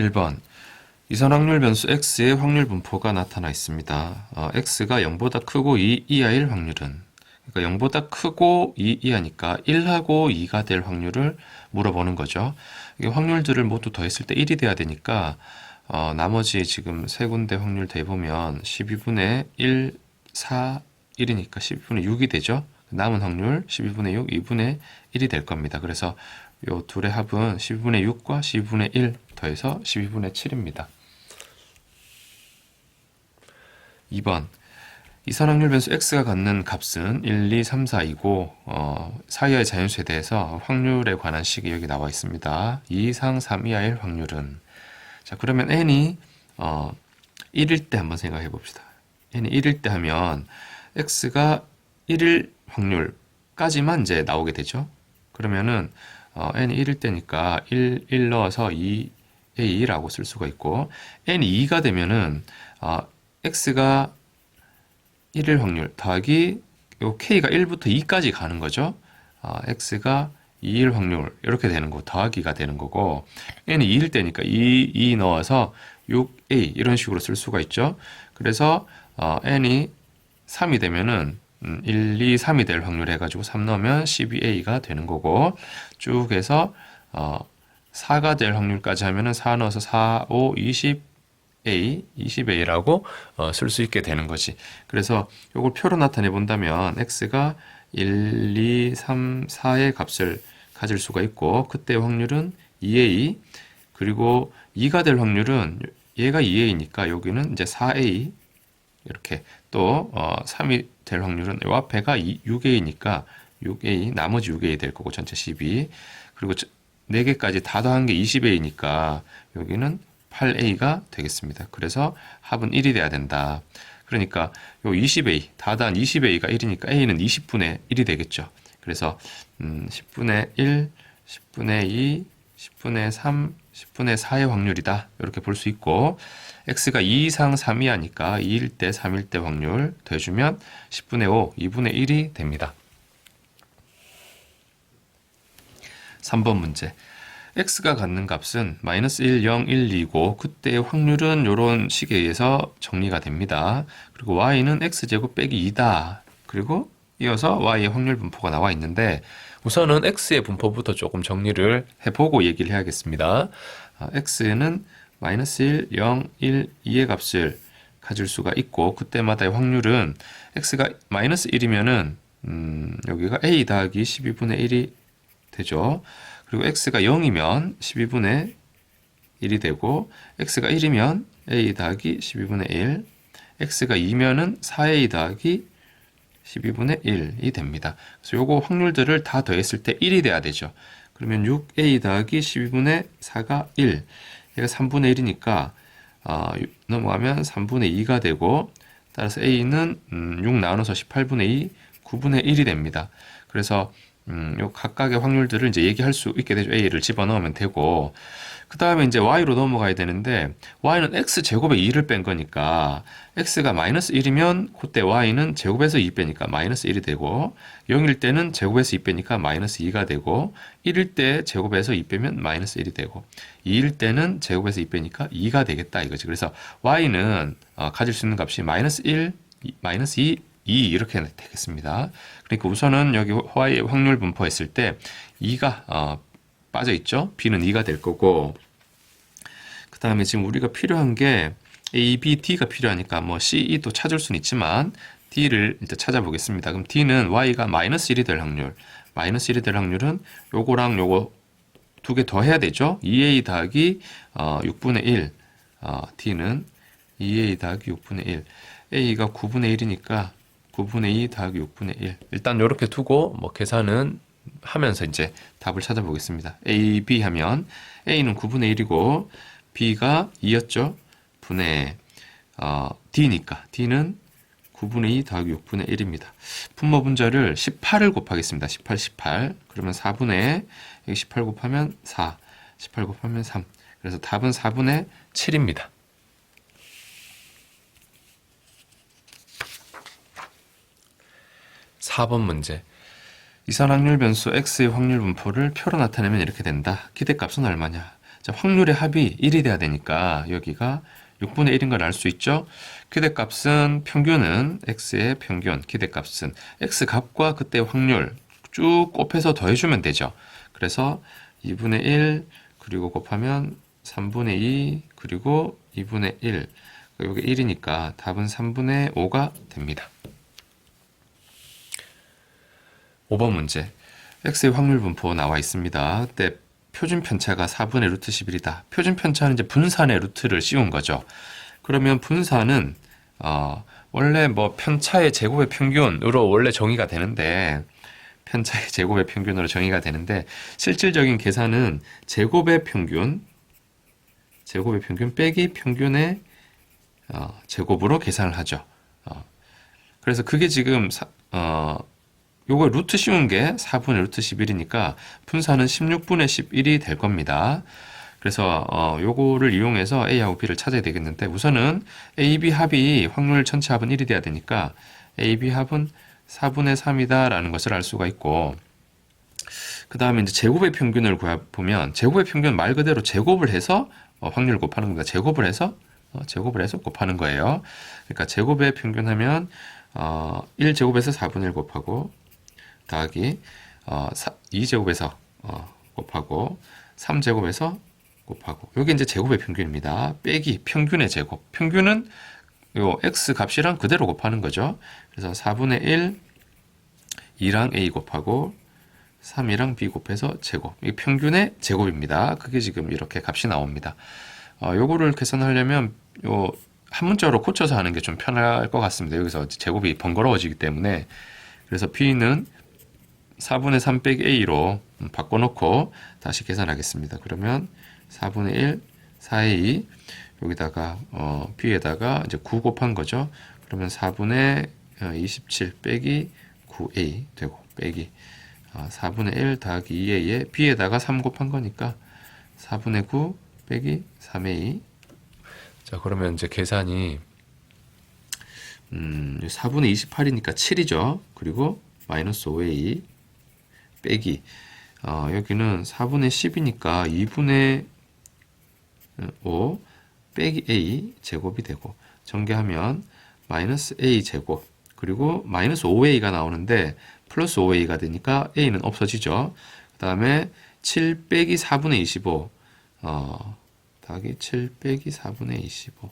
1번 이선 확률 변수 x의 확률 분포가 나타나 있습니다. x가 0보다 크고 2 이하일 확률은, 그러니까 0보다 크고 2 이하니까 1하고 2가 될 확률을 물어보는 거죠. 이 확률들을 모두 더했을 때 1이 돼야 되니까 나머지 지금 세 군데 확률 더해보면 12분의 1, 4, 1이니까 12분의 6이 되죠. 남은 확률 12분의 6, 2분의 1이 될 겁니다. 그래서 요 둘의 합은 12분의 6과 12분의 1 더해서 12분의 7입니다. 2번 이선확률 변수 x가 갖는 값은 1, 2, 3, 4이고 사이의 자연수에 대해서 확률에 관한 식이 여기 나와 있습니다. 2 이상 3 이하일 확률은, 자 그러면 n이 1일 때 한번 생각해 봅시다. n이 1일 때 하면 x가 1일 확률까지만 이제 나오게 되죠. 그러면은 n이 1일 때니까 1 넣어서 2a라고 쓸 수가 있고, n이 2가 되면은 x가 1일 확률 더하기 요 k가 1부터 2까지 가는 거죠. x가 2일 확률 이렇게 되는 거 더하기가 되는 거고, n이 2일 때니까 2 넣어서 6a 이런 식으로 쓸 수가 있죠. 그래서 n이 3이 되면은 1, 2, 3이 될 확률 해가지고 3 넣으면 12a가 되는 거고, 쭉 해서 4가 될 확률까지 하면은 4 넣어서 4, 5, 20a라고 쓸 수 있게 되는 거지. 그래서 이걸 표로 나타내 본다면 x가 1, 2, 3, 4의 값을 가질 수가 있고, 그때 확률은 2a, 그리고 2가 될 확률은 얘가 2a니까 여기는 이제 4a, 이렇게 또 3이 될 확률은 이 앞에가 6a니까 6a, 나머지 6a 될 거고 전체 12, 그리고 4개까지 다 더한 게 20a니까 여기는 8a가 되겠습니다. 그래서 합은 1이 돼야 된다. 그러니까 요 20a, 다 더한 20a가 1이니까 a는 20분의 1이 되겠죠. 그래서 10분의 1, 10분의 2, 10분의 3, 10분의 4의 확률이다. 이렇게 볼 수 있고, x가 2 이상 3 이하니까 2일 때, 3일 때 확률 더해주면 10분의 5, 2분의 1이 됩니다. 3번 문제. x가 갖는 값은 마이너스 1, 0, 1, 2고 그때의 확률은 이런 식에 의해서 정리가 됩니다. 그리고 y는 x제곱 빼기 2다. 그리고 이어서 y의 확률 분포가 나와 있는데, 우선은 x의 분포부터 조금 정리를 해보고 얘기를 해야겠습니다. x는 마이너스 1, 0, 1, 2의 값을 가질 수가 있고, 그때마다의 확률은 x가 마이너스 1이면은 여기가 a 더하기 12분의 1이 되죠. 그리고 x가 0이면 12분의 1이 되고, x가 1이면 a 더하기 12분의 1, x가 2면은 4a 더하기 12분의 1이 됩니다. 그래서 요거 확률들을 다 더했을 때 1이 돼야 되죠. 그러면 6a 더하기 12분의 4가 1, 얘가 3분의 1이니까 넘어가면 3분의 2가 되고, 따라서 a는 6 나눠서 18분의 2, 9분의 1이 됩니다. 그래서 요 각각의 확률들을 이제 얘기할 수 있게 되죠. a를 집어넣으면 되고, 그 다음에 이제 y로 넘어가야 되는데, y는 x 제곱에 2를 뺀 거니까 x가 마이너스 1이면 그때 y는 제곱에서 2 빼니까 마이너스 1이 되고, 0일 때는 제곱에서 2 빼니까 마이너스 2가 되고, 1일 때 제곱에서 2 빼면 마이너스 1이 되고, 2일 때는 제곱에서 2 빼니까 2가 되겠다 이거지. 그래서 y는 가질 수 있는 값이 마이너스 1, 마이너스 2, 2 이렇게 되겠습니다. 그러니까 우선은 여기 y의 확률 분포했을 때 2가 빠져 있죠. b는 2가 될 거고, 그 다음에 지금 우리가 필요한 게 a, b, d가 필요하니까 뭐 c, e도 찾을 수는 있지만 d를 일단 찾아보겠습니다. 그럼 d는 y가 마이너스 1이 될 확률, 마이너스 1이 될 확률은 요거랑 요거 두 개 더 해야 되죠. 2a 더하기 6분의 1, d는 2a 더하기 6분의 1, a가 9분의 1이니까 9분의 2 더하기 6분의 1. 일단 이렇게 두고 뭐 계산은 하면서 이제 답을 찾아보겠습니다. a, b 하면 a는 9분의 1이고 b가 2였죠. 분의 d니까 d는 9분의 2 더하기 6분의 1입니다. 분모 분자를 18을 곱하겠습니다. 18, 18. 그러면 4분의 18 곱하면 4, 18 곱하면 3. 그래서 답은 4분의 7입니다. 4번 문제. 이산 확률 변수 x의 확률 분포를 표로 나타내면 이렇게 된다. 기대값은 얼마냐? 자, 확률의 합이 1이 돼야 되니까 여기가 6분의 1인 걸 알 수 있죠? 기대값은 평균은 x의 평균, 기대값은 x 값과 그때 확률 쭉 곱해서 더해주면 되죠. 그래서 2분의 1 그리고 곱하면 3분의 2 그리고 2분의 1 여기 1이니까 답은 3분의 5가 됩니다. 5번 문제 x의 확률 분포 나와 있습니다. 그때 표준 편차가 4분의 루트 11이다. 표준 편차는 이제 분산의 루트를 씌운 거죠. 그러면 분산은 원래 뭐 편차의 제곱의 평균으로 원래 정의가 되는데 편차의 제곱의 평균으로 정의가 되는데 실질적인 계산은 제곱의 평균 빼기 평균의 제곱으로 계산을 하죠. 그래서 그게 지금 요거 루트 씌운 게 4분의 루트 11이니까 분산은 16분의 11이 될 겁니다. 그래서 요거를 이용해서 A하고 B를 찾아야 되겠는데 우선은 A, B 합이 확률 전체 합은 1이 돼야 되니까 A, B 합은 4분의 3이다 라는 것을 알 수가 있고 그 다음에 이제 제곱의 평균을 보면 제곱의 평균 말 그대로 제곱을 해서 확률을 곱하는 겁니다. 제곱을 해서 곱하는 거예요. 그러니까 제곱의 평균 하면 1제곱에서 4분의 1 곱하고 더하기 2제곱에서 곱하고 3제곱에서 곱하고 여기 이제 제곱의 평균입니다. 빼기 평균의 제곱. 평균은 요 x 값이랑 그대로 곱하는 거죠. 그래서 4분의 1 2랑 a 곱하고 3이랑 b 곱해서 제곱. 이 평균의 제곱입니다. 그게 지금 이렇게 값이 나옵니다. 요거를 계산하려면 요 한 문자로 고쳐서 하는 게 좀 편할 것 같습니다. 여기서 제곱이 번거로워지기 때문에 그래서 b는 4분의 3 빼기 a로 바꿔놓고 다시 계산하겠습니다. 그러면 4분의 1, 4의 2 여기다가 b에다가 이제 9 곱한 거죠. 그러면 4분의 27 빼기 9a 되고 빼기 4분의 1 더하기 2a에 b에다가 3 곱한 거니까 4분의 9 빼기 3의 2 자 그러면 이제 계산이 4분의 28이니까 7이죠. 그리고 마이너스 5의 2 빼기 여기는 4분의 10이니까 2분의 5 빼기 a 제곱이 되고 전개하면 마이너스 a 제곱 그리고 마이너스 5a가 나오는데 플러스 5a가 되니까 a는 없어지죠. 그 다음에 7 빼기 4분의 25 더하기 7 빼기 4분의 25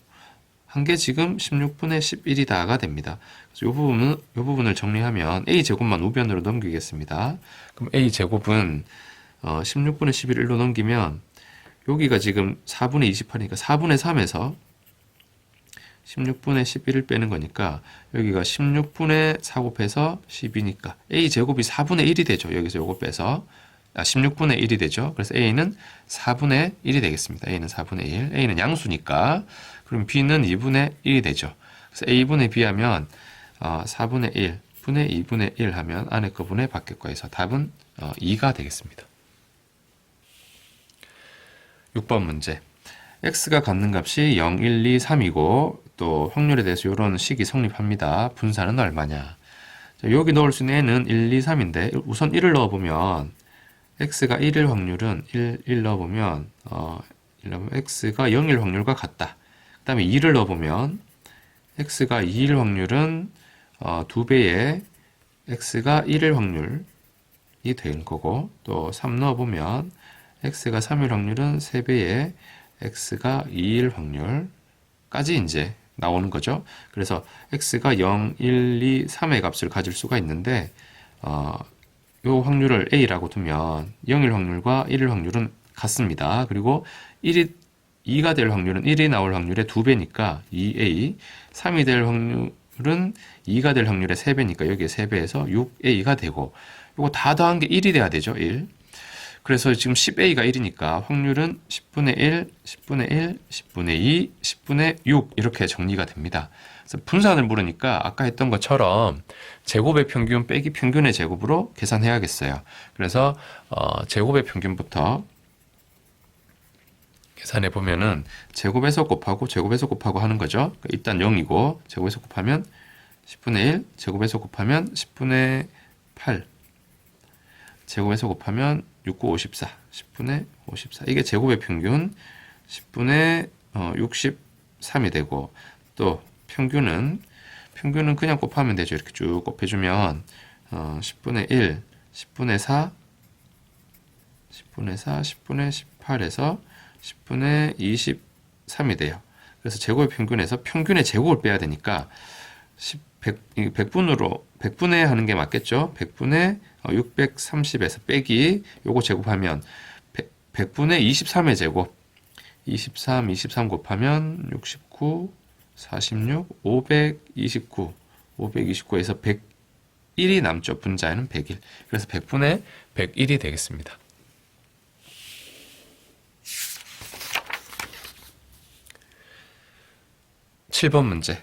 한 개 지금 16분의 11이다가 됩니다. 그래서 이 부분을 정리하면 a제곱만 우변으로 넘기겠습니다. 그럼 a제곱은 16분의 11을 1로 넘기면 여기가 지금 4분의 28이니까 4분의 3에서 16분의 11을 빼는 거니까 여기가 16분의 4 곱해서 10이니까 a제곱이 4분의 1이 되죠. 여기서 요거 빼서 16분의 1이 되죠. 그래서 a는 4분의 1이 되겠습니다. a는 4분의 1, a는 양수니까 그럼 b는 2분의 1이 되죠. 그래서 a분의 b 하면 4분의 1 분의 2분의 1 하면 안에 거 분의 밖에 거에서 답은 2가 되겠습니다. 6번 문제 x가 갖는 값이 0, 1, 2, 3이고 또 확률에 대해서 이런 식이 성립합니다. 분산은 얼마냐. 자, 여기 넣을 수 있는 n은 1, 2, 3인데 우선 1을 넣어보면 x가 1일 확률은 1 넣어보면 x가 0일 확률과 같다. 그 다음에 2를 넣어보면 x가 2일 확률은 2배의 x가 1일 확률이 되는 거고 또 3 넣어보면 x가 3일 확률은 3배의 x가 2일 확률까지 이제 나오는 거죠. 그래서 x가 0, 1, 2, 3의 값을 가질 수가 있는데 요 확률을 a라고 두면 0일 확률과 1일 확률은 같습니다. 그리고 2가 될 확률은 1이 나올 확률의 2배니까 2a, 3이 될 확률은 2가 될 확률의 3배니까 여기에 3배에서 6a가 되고 요거 다 더한 게 1이 돼야 되죠. 1. 그래서 지금 10a가 1이니까 확률은 10분의 1, 10분의 1, 10분의 2, 10분의 6 이렇게 정리가 됩니다. 그래서 분산을 물으니까 아까 했던 것처럼 제곱의 평균 빼기 평균의 제곱으로 계산해야겠어요. 그래서 제곱의 평균부터 계산해 보면은 제곱에서 곱하고 제곱에서 곱하고 하는 거죠. 일단 0이고 제곱에서 곱하면 10분의 1, 제곱에서 곱하면 10분의 8, 제곱에서 곱하면 6, 9, 54, 10분의 54. 이게 제곱의 평균 10분의 63이 되고, 또 평균은 그냥 곱하면 되죠. 이렇게 쭉 곱해주면 10분의 1, 10분의 4, 10분의 4, 10분의 18에서 10분의 23이 돼요. 그래서 제곱의 평균에서 평균의 제곱을 빼야 되니까 100분의 하는 게 맞겠죠? 100분의 630에서 빼기 요거 제곱하면 100분의 23의 제곱 23 곱하면 69, 46, 529 529에서 101이 남죠. 분자에는 101. 그래서 100분의 101이 되겠습니다. (7번) 문제.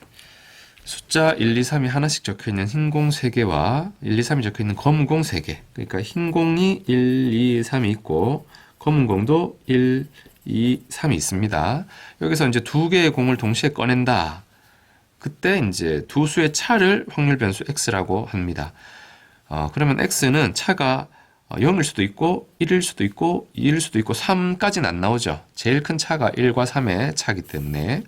숫자 1, 2, 3이 하나씩 적혀있는 흰 공 3개와 1, 2, 3이 적혀있는 검은 공 3개. 그러니까 흰 공이 1, 2, 3이 있고 검은 공도 1, 2, 3이 있습니다. 여기서 이제 두 개의 공을 동시에 꺼낸다. 그때 이제 두 수의 차를 확률 변수 x라고 합니다. 그러면 x는 차가 0일 수도 있고 1일 수도 있고 2일 수도 있고 3까지는 안 나오죠. 제일 큰 차가 1과 3의 차기 때문에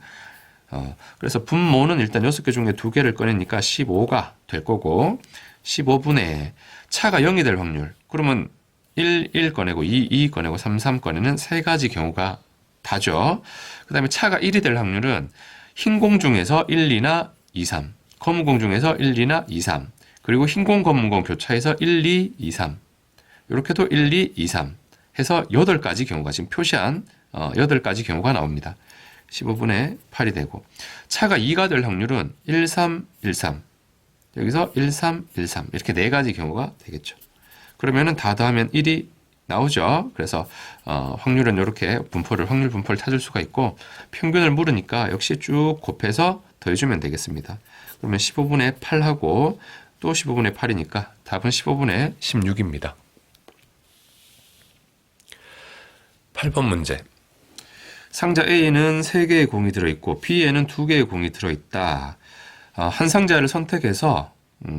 그래서 분모는 일단 6개 중에 2개를 꺼내니까 15가 될 거고 15분의 차가 0이 될 확률. 그러면 1 꺼내고 2 꺼내고 3 꺼내는 3가지 경우가 다죠. 그 다음에 차가 1이 될 확률은 흰 공 중에서 1, 2나 2, 3 검은 공 중에서 1, 2나 2, 3 그리고 흰 공, 검은 공 교차해서 1, 2, 2, 3 이렇게도 1, 2, 2, 3 해서 8가지 경우가 지금 표시한 8가지 경우가 나옵니다. 15분의 8이 되고 차가 2가 될 확률은 1, 3, 1, 3 여기서 1, 3, 1, 3 이렇게 4가지 경우가 되겠죠. 그러면은 다 더하면 1이 나오죠. 그래서 확률은 이렇게 확률 분포를 찾을 수가 있고 평균을 물으니까 역시 쭉 곱해서 더해주면 되겠습니다. 그러면 15분의 8하고 또 15분의 8이니까 답은 15분의 16입니다. 8번 문제. 상자 A는 3개의 공이 들어있고 B에는 2개의 공이 들어있다. 한 상자를 선택해서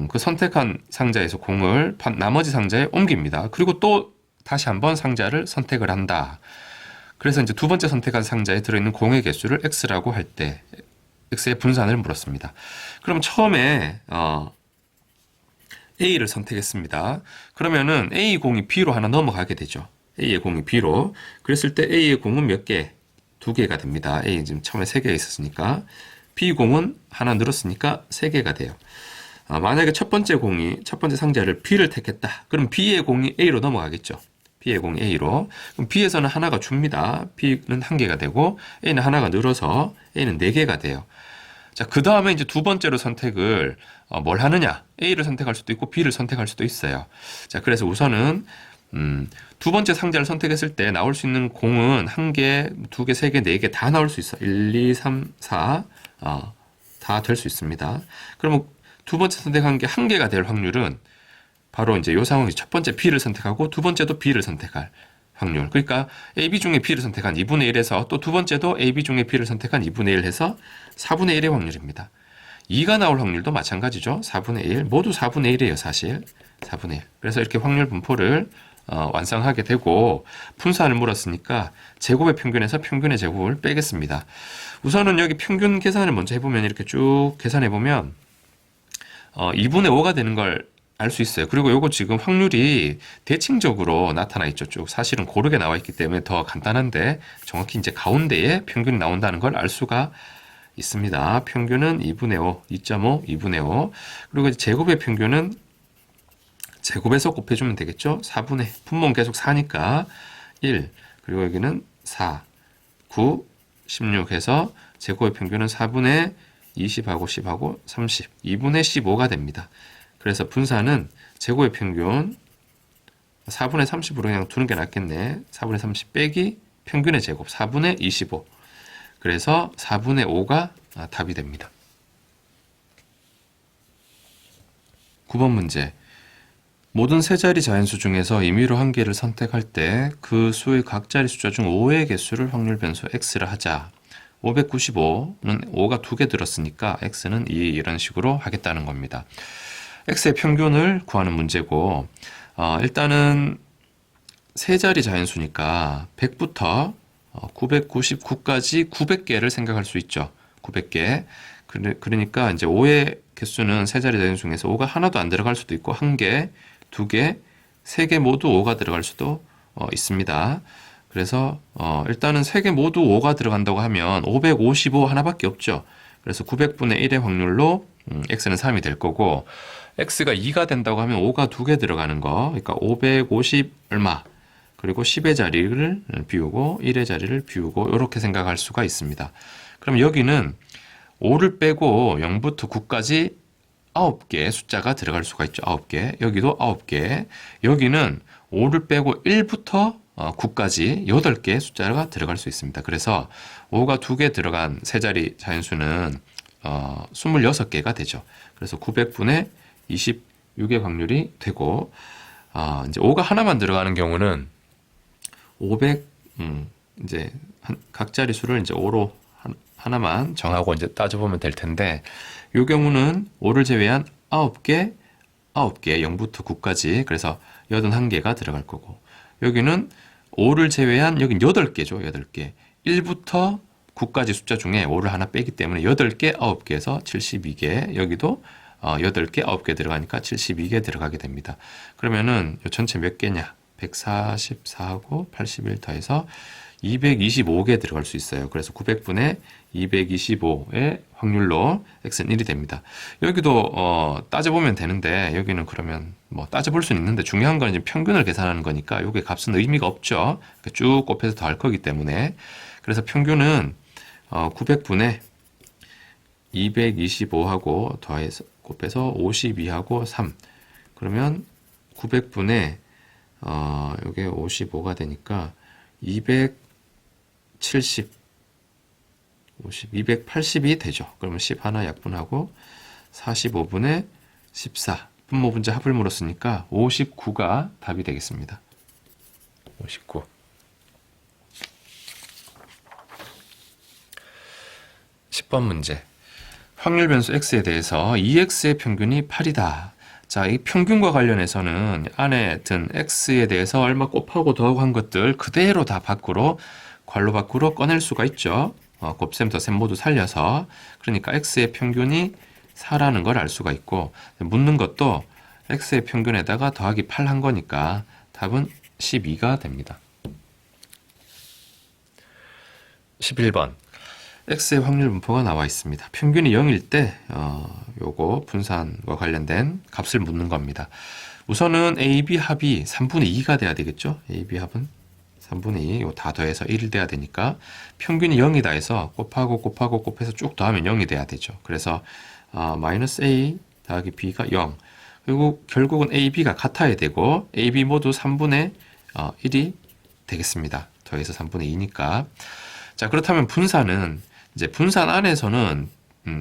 그 선택한 상자에서 공을 나머지 상자에 옮깁니다. 그리고 또 다시 한번 상자를 선택을 한다. 그래서 이제 두 번째 선택한 상자에 들어있는 공의 개수를 x라고 할 때 x의 분산을 물었습니다. 그럼 처음에 A를 선택했습니다. 그러면은 A 공이 B로 하나 넘어가게 되죠. A의 공이 B로. 그랬을 때 A의 공은 몇 개? 2개가 됩니다. A 지금 처음에 3개가 있었으니까. B 공은 하나 늘었으니까 3개가 돼요. 만약에 첫 번째 상자를 B를 택했다. 그럼 B의 공이 A로 넘어가겠죠. B의 공이 A로. 그럼 B에서는 하나가 줍니다. B는 1개가 되고 A는 하나가 늘어서 A는 4개가 돼요. 자, 그 다음에 이제 두 번째로 선택을 뭘 하느냐? A를 선택할 수도 있고 B를 선택할 수도 있어요. 자, 그래서 우선은 두 번째 상자를 선택했을 때 나올 수 있는 공은 1개, 2개, 3개, 4개 다 나올 수 있어. 1, 2, 3, 4 다 될 수 있습니다. 그러면 두 번째 선택한 게 1개가 될 확률은 바로 이제 이 상황이 첫 번째 B를 선택하고 두 번째도 B를 선택할 확률. 그러니까 AB 중에 B를 선택한 2분의 1에서 또 두 번째도 AB 중에 B를 선택한 2분의 1 해서 4분의 1의 확률입니다. 2가 나올 확률도 마찬가지죠. 4분의 1. 모두 4분의 1이에요, 사실. 4분의 1. 그래서 이렇게 확률 분포를 완성하게 되고 분산을 물었으니까 제곱의 평균에서 평균의 제곱을 빼겠습니다. 우선은 여기 평균 계산을 먼저 해보면 이렇게 쭉 계산해보면 2분의 5가 되는 걸 알 수 있어요. 그리고 요거 지금 확률이 대칭적으로 나타나 있죠. 쭉 사실은 고르게 나와 있기 때문에 더 간단한데 정확히 이제 가운데에 평균이 나온다는 걸 알 수가 있습니다. 평균은 2분의 5, 2.5, 2분의 5. 그리고 제곱의 평균은 제곱에서 곱해주면 되겠죠. 4분의 분모는 계속 4니까 1 그리고 여기는 4, 9, 16 해서 제곱의 평균은 4분의 20하고 10하고 30, 2분의 15가 됩니다. 그래서 분산은 제곱의 평균 4분의 30으로 그냥 두는 게 낫겠네. 4분의 30 빼기 평균의 제곱 4분의 25. 그래서 4분의 5가 답이 됩니다. 9번 문제. 모든 세 자리 자연수 중에서 임의로 한 개를 선택할 때 그 수의 각 자리 숫자 중 5의 개수를 확률 변수 x라 하자. 595는 5가 2개 들었으니까 x는 2 이런 식으로 하겠다는 겁니다. x의 평균을 구하는 문제고 일단은 세 자리 자연수니까 100부터 999까지 900개를 생각할 수 있죠. 900개. 그러니까 이제 5의 개수는 세 자리 자연수 중에서 5가 하나도 안 들어갈 수도 있고 1개, 2개, 3개 모두 5가 들어갈 수도 있습니다. 그래서 일단은 3개 모두 5가 들어간다고 하면 555 하나밖에 없죠. 그래서 900분의 1의 확률로 x는 3이 될 거고 x가 2가 된다고 하면 5가 2개 들어가는 거. 그러니까 550 얼마. 그리고 10의 자리를 비우고 1의 자리를 비우고 이렇게 생각할 수가 있습니다. 그럼 여기는 5를 빼고 0부터 9까지 9개 숫자가 들어갈 수가 있죠. 9개. 여기도 9개. 여기는 5를 빼고 1부터 9까지 8개의 숫자가 들어갈 수 있습니다. 그래서 5가 2개 들어간 세 자리 자연수는 26개가 되죠. 그래서 900분의 26의 확률이 되고 이제 5가 하나만 들어가는 경우는 500 이제 각 자릿수를 이제 5로 하나만 정하고 이제 따져보면 될 텐데 이 경우는 5를 제외한 9개 0부터 9까지 그래서 81개가 들어갈 거고 여기는 5를 제외한 여긴 8개죠. 8개 1부터 9까지 숫자 중에 5를 하나 빼기 때문에 8개 9개에서 72개 여기도 8개 9개 들어가니까 72개 들어가게 됩니다. 그러면은 이 전체 몇 개냐 144하고 81 더해서 225개 들어갈 수 있어요. 그래서 900분의 225의 확률로 x는 1이 됩니다. 여기도 따져보면 되는데 여기는 그러면 뭐 따져볼 수는 있는데 중요한 건 이제 평균을 계산하는 거니까 이게 값은 의미가 없죠. 쭉 곱해서 더할 거기 때문에 그래서 평균은 900분의 225하고 더해서 곱해서 52하고 3 그러면 900분의 이게 55가 되니까 270 280이 되죠. 그러면 10 하나 약분하고 45분의 14 분모분자 합을 물었으니까 59가 답이 되겠습니다. 59 10번 문제 확률 변수 x에 대해서 2x의 평균이 8이다. 자, 이 평균과 관련해서는 안에 든 x에 대해서 얼마 곱하고 더하고 한 것들 그대로 다 밖으로 괄호 밖으로 꺼낼 수가 있죠. 곱셈 더셈 모두 살려서 그러니까 x의 평균이 4라는 걸 알 수가 있고 묻는 것도 x의 평균에다가 더하기 8 한 거니까 답은 12가 됩니다. 11번 x의 확률 분포가 나와 있습니다. 평균이 0일 때 요거 분산과 관련된 값을 묻는 겁니다. 우선은 A, B 합이 3분의 2가 돼야 되겠죠. A, B 합은 3분의 2 이거 다 더해서 1이 돼야 되니까 평균이 0이다 해서 곱해서 쭉 더하면 0이 돼야 되죠. 그래서 마이너스 A 더하기 B가 0 그리고 결국은 A, B가 같아야 되고 A, B 모두 3분의 1이 되겠습니다. 더해서 3분의 2니까 자 그렇다면 분산은 이제 분산 안에서는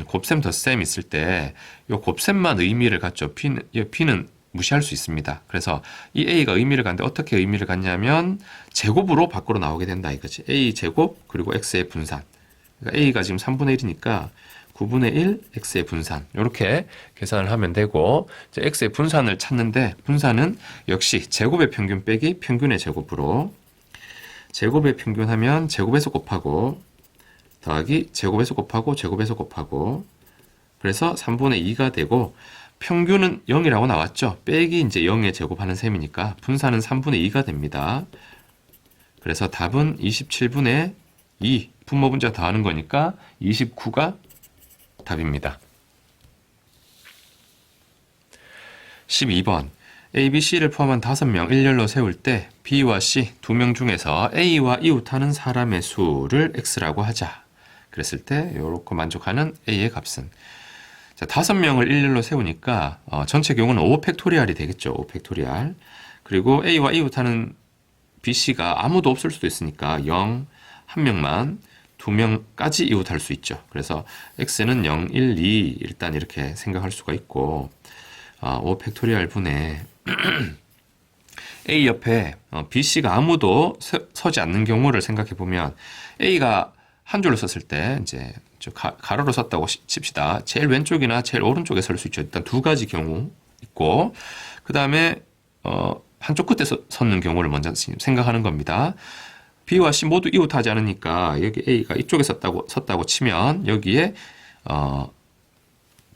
곱셈 덧셈 있을 때 이 곱셈만 의미를 갖죠. B는 무시할 수 있습니다. 그래서 이 A가 의미를 갖는데 어떻게 의미를 갖냐면 제곱으로 밖으로 나오게 된다 이거지. A 제곱 그리고 X의 분산. 그러니까 A가 지금 3분의 1이니까 9분의 1 X의 분산 이렇게 계산을 하면 되고 이제 X의 분산을 찾는데 분산은 역시 제곱의 평균 빼기 평균의 제곱으로 제곱의 평균 하면 제곱에서 곱하고 더하기 제곱에서 곱하고 제곱에서 곱하고 그래서 3분의 2가 되고 평균은 0이라고 나왔죠. 빼기 이제 0의 제곱하는 셈이니까 분산은 3분의 2가 됩니다. 그래서 답은 27분의 2 분모분자 더하는 거니까 29가 답입니다. 12번 A, B, C를 포함한 5명 일렬로 세울 때 B와 C 2명 중에서 A와 이웃하는 사람의 수를 X라고 하자. 그랬을 때 이렇게 만족하는 A의 값은 자, 5명을 일렬로 세우니까 전체 경우는 5팩토리얼이 되겠죠. 5팩토리얼. 그리고 A와 이웃하는 BC가 아무도 없을 수도 있으니까 0, 한 명만 2명까지 이웃할 수 있죠. 그래서 X는 0, 1, 2 일단 이렇게 생각할 수가 있고 5팩토리얼 분의 A 옆에 BC가 아무도 서지 않는 경우를 생각해 보면 A가 한 줄로 썼을 때 이제 가로로 썼다고 칩시다. 제일 왼쪽이나 제일 오른쪽에 설 수 있죠. 일단 두 가지 경우 있고 그 다음에 한쪽 끝에 섰는 경우를 먼저 생각하는 겁니다. B와 C 모두 이웃하지 않으니까 여기 A가 이쪽에 섰다고 치면 여기에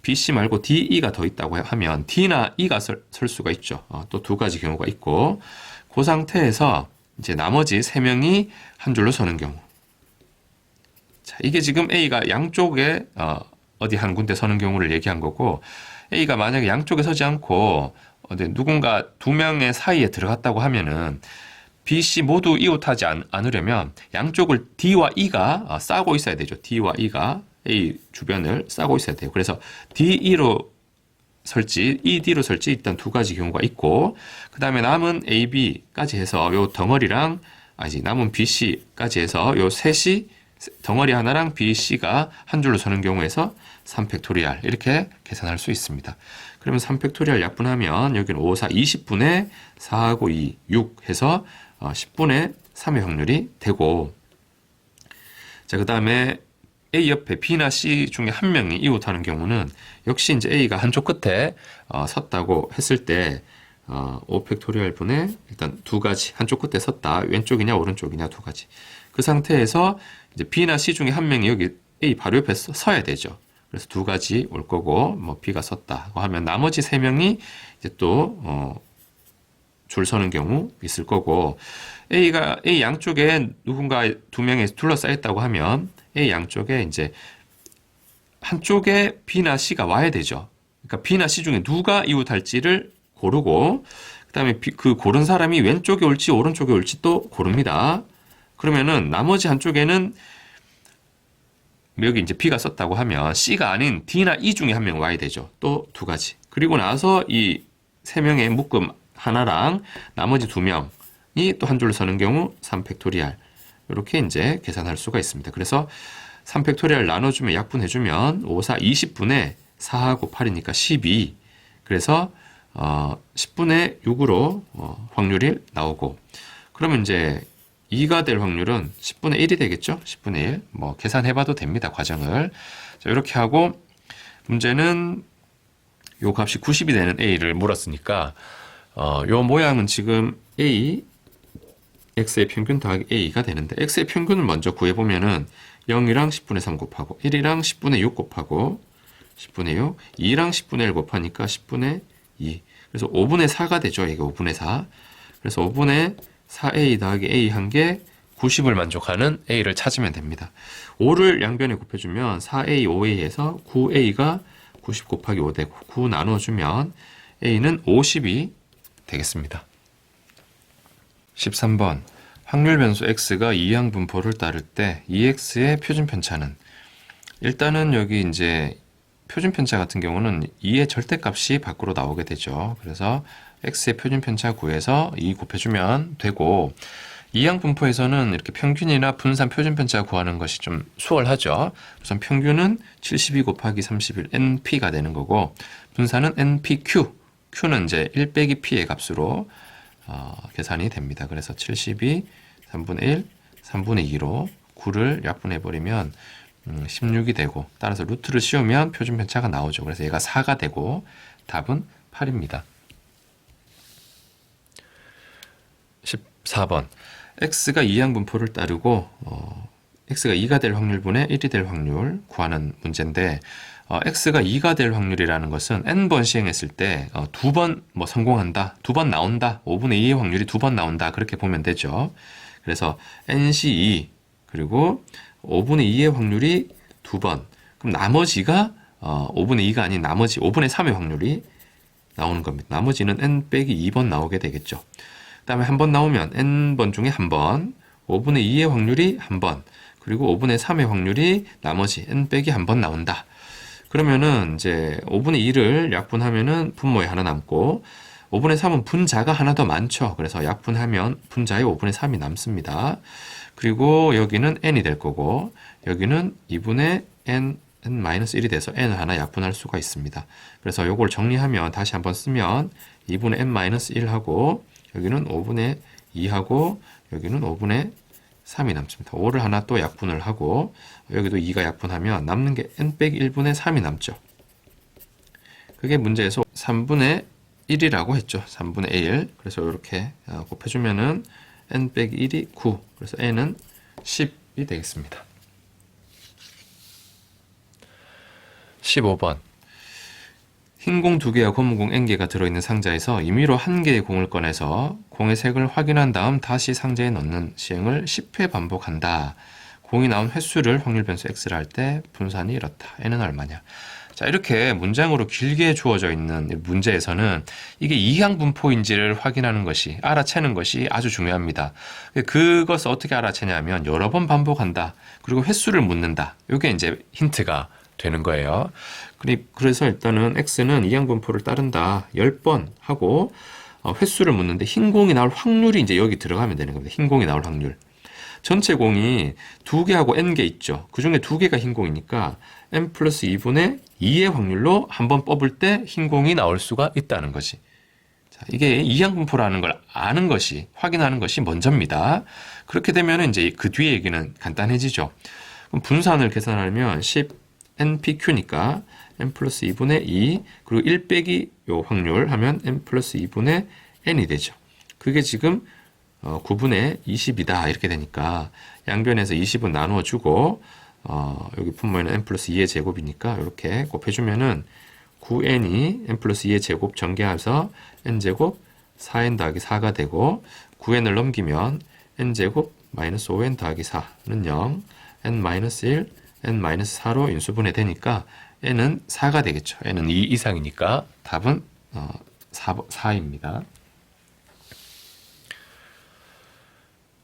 B, C 말고 D, E가 더 있다고 하면 D나 E가 설 수가 있죠. 또 두 가지 경우가 있고 그 상태에서 이제 나머지 세 명이 한 줄로 서는 경우. 자, 이게 지금 A가 양쪽에 어디 한 군데 서는 경우를 얘기한 거고 A가 만약에 양쪽에 서지 않고 누군가 두 명의 사이에 들어갔다고 하면은 B, C 모두 이웃하지 않으려면 양쪽을 D와 E가 싸고 있어야 되죠. D와 E가 A 주변을 싸고 있어야 돼요. 그래서 D, E로 설지, E, D로 설지 일단 두 가지 경우가 있고 그 다음에 남은 A, B까지 해서 요 덩어리랑 남은 B, C까지 해서 요 셋이 덩어리 하나랑 B, C가 한 줄로 서는 경우에서 3팩토리알 이렇게 계산할 수 있습니다. 그러면 3팩토리알 약분하면 여기는 5, 4, 20분의 4하고 2, 6 해서 10분의 3의 확률이 되고 자, 그 다음에 A 옆에 B나 C 중에 한 명이 이웃하는 경우는 역시 이제 A가 한쪽 끝에 섰다고 했을 때 5팩토리알 분의 일단 두 가지 한쪽 끝에 섰다 왼쪽이냐 오른쪽이냐 두 가지 그 상태에서 이제 B나 C 중에 한 명이 여기 A 바로 옆에 서야 되죠. 그래서 두 가지 올 거고 뭐 B가 섰다고 하면 나머지 세 명이 이제 또 줄 서는 경우 있을 거고 A 양쪽에 누군가 두 명이 둘러싸였다고 하면 A 양쪽에 이제 한쪽에 B나 C가 와야 되죠. 그러니까 B나 C 중에 누가 이웃할지를 고르고 그다음에 그 고른 사람이 왼쪽에 올지 오른쪽에 올지 또 고릅니다. 그러면은 나머지 한쪽에는 여기 이제 B가 썼다고 하면 C가 아닌 D나 E 중에 한 명 와야 되죠. 또 두 가지. 그리고 나서 이 세 명의 묶음 하나랑 나머지 두 명이 또 한 줄로 서는 경우 3팩토리알 이렇게 이제 계산할 수가 있습니다. 그래서 3팩토리알 나눠주면 약분해주면 5, 4, 20분의 4하고 8이니까 12 그래서 10분의 6으로 확률이 나오고 그러면 이제 2가 될 확률은 10분의 1이 되겠죠? 10분의 1. 뭐 계산해봐도 됩니다. 과정을. 자, 이렇게 하고 문제는 요 값이 90이 되는 A를 물었으니까 요 모양은 지금 A X의 평균 더하기 A가 되는데 X의 평균을 먼저 구해보면은 0이랑 10분의 3 곱하고 1이랑 10분의 6 곱하고 10분의 6 2랑 10분의 1 곱하니까 10분의 2 그래서 5분의 4가 되죠. 이게 5분의 4 그래서 5분의 4A 더하기 A 한 게 90을 만족하는 A를 찾으면 됩니다. 5를 양변에 곱해주면 4A, 5A에서 9A가 90 곱하기 5 되고 9 나눠주면 A는 50이 되겠습니다. 13번 확률 변수 X가 이항 분포를 따를 때 EX의 표준 편차는 일단은 여기 이제 표준 편차 같은 경우는 2의 절대값이 밖으로 나오게 되죠. 그래서 X의 표준 편차 구해서 2 곱해주면 되고 이항 분포에서는 이렇게 평균이나 분산 표준 편차 구하는 것이 좀 수월하죠. 우선 평균은 72 곱하기 31 NP가 되는 거고 분산은 NPQ Q는 이제 1 빼기 P의 값으로 계산이 됩니다. 그래서 72 3분의 1 3분의 2로 9를 약분해버리면 16이 되고 따라서 루트를 씌우면 표준 편차가 나오죠. 그래서 얘가 4가 되고 답은 8입니다. 14번 X가 이항 분포를 따르고 X가 2가 될 확률분의 1이 될 확률 구하는 문제인데 X가 2가 될 확률이라는 것은 N번 시행했을 때 두 번 뭐 성공한다, 두 번 나온다, 5분의 2의 확률이 두 번 나온다 그렇게 보면 되죠. 그래서 NC2 그리고 5분의 2의 확률이 두 번 그럼 나머지가 5분의 2가 아닌 나머지 5분의 3의 확률이 나오는 겁니다. 나머지는 N 빼기 2번 나오게 되겠죠. 그 다음에 한 번 나오면 N번 중에 한 번, 5분의 2의 확률이 한 번, 그리고 5분의 3의 확률이 나머지 N 빼기 한 번 나온다. 그러면은 이제 5분의 2를 약분하면은 분모에 하나 남고 5분의 3은 분자가 하나 더 많죠. 그래서 약분하면 분자에 5분의 3이 남습니다. 그리고 여기는 N이 될 거고 여기는 2분의 N-1이 돼서 N을 하나 약분할 수가 있습니다. 그래서 요걸 정리하면 다시 한번 쓰면 2분의 N-1하고 여기는 5분의 2하고 여기는 5분의 3이 남습니다. 5를 하나 또 약분을 하고 여기도 2가 약분하면 남는 게 n 빼기 1분의 3이 남죠. 그게 문제에서 3분의 1이라고 했죠. 3분의 1. 그래서 이렇게 곱해주면은 n 빼기 1이 9. 그래서 n은 10이 되겠습니다. 15번. 흰 공 2개와 검은 공 N개가 들어있는 상자에서 임의로 1개의 공을 꺼내서 공의 색을 확인한 다음 다시 상자에 넣는 시행을 10회 반복한다. 공이 나온 횟수를 확률 변수 x를 할 때 분산이 이렇다. n은 얼마냐? 자, 이렇게 문장으로 길게 주어져 있는 문제에서는 이게 이항분포인지를 확인하는 것이, 알아채는 것이 아주 중요합니다. 그것을 어떻게 알아채냐면 여러 번 반복한다. 그리고 횟수를 묻는다. 이게 이제 힌트가 되는 거예요. 그래서 일단은 x는 이항분포를 따른다. 10번 하고 횟수를 묻는데 흰 공이 나올 확률이 이제 여기 들어가면 되는 겁니다. 흰 공이 나올 확률. 전체 공이 2개하고 n개 있죠. 그 중에 2개가 흰 공이니까 n 플러스 2분의 2의 확률로 한번 뽑을 때 흰 공이 나올 수가 있다는 거지. 자, 이게 이항분포라는 걸 아는 것이, 확인하는 것이 먼저입니다. 그렇게 되면 이제 그 뒤에 얘기는 간단해지죠. 그럼 분산을 계산하면 10npq니까 n 플러스 2분의 2 그리고 1 빼기 요 확률 하면 n 플러스 2분의 n이 되죠. 그게 지금 9분의 20이다 이렇게 되니까 양변에서 20은 나누어주고 여기 분모에는 n 플러스 2의 제곱이니까 이렇게 곱해주면은 9n이 n 플러스 2의 제곱 전개해서 n제곱 4n 더하기 4가 되고 9n을 넘기면 n제곱 마이너스 5n 더하기 4는 0 n 마이너스 1 n 마이너스 4로 인수분해 되니까 n은 4가 되겠죠. n은 2 이상이니까 답은 4입니다.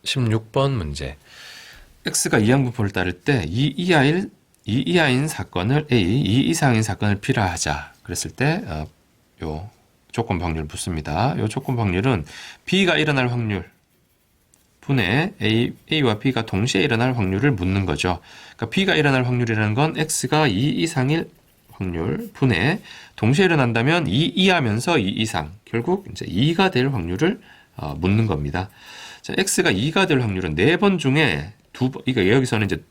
16번 문제. x가 이항분포를 따를 때 2 이하인 사건을 A, 2 이상인 사건을 B라 하자. 그랬을 때 요 조건 확률 묻습니다. 요 조건 확률은 B가 일어날 확률 분의 A와 B가 동시에 일어날 확률을 묻는 거죠. 그러니까 B가 일어날 확률이라는 건 X가 2 이상일 확률 분의 동시에 일어난다면 2 이하면서 2 이상 결국 이제 2가 될 확률을 묻는 겁니다. 자, X가 2가 될 확률은 4번 중에 2번, 그러니까 여기서는 이제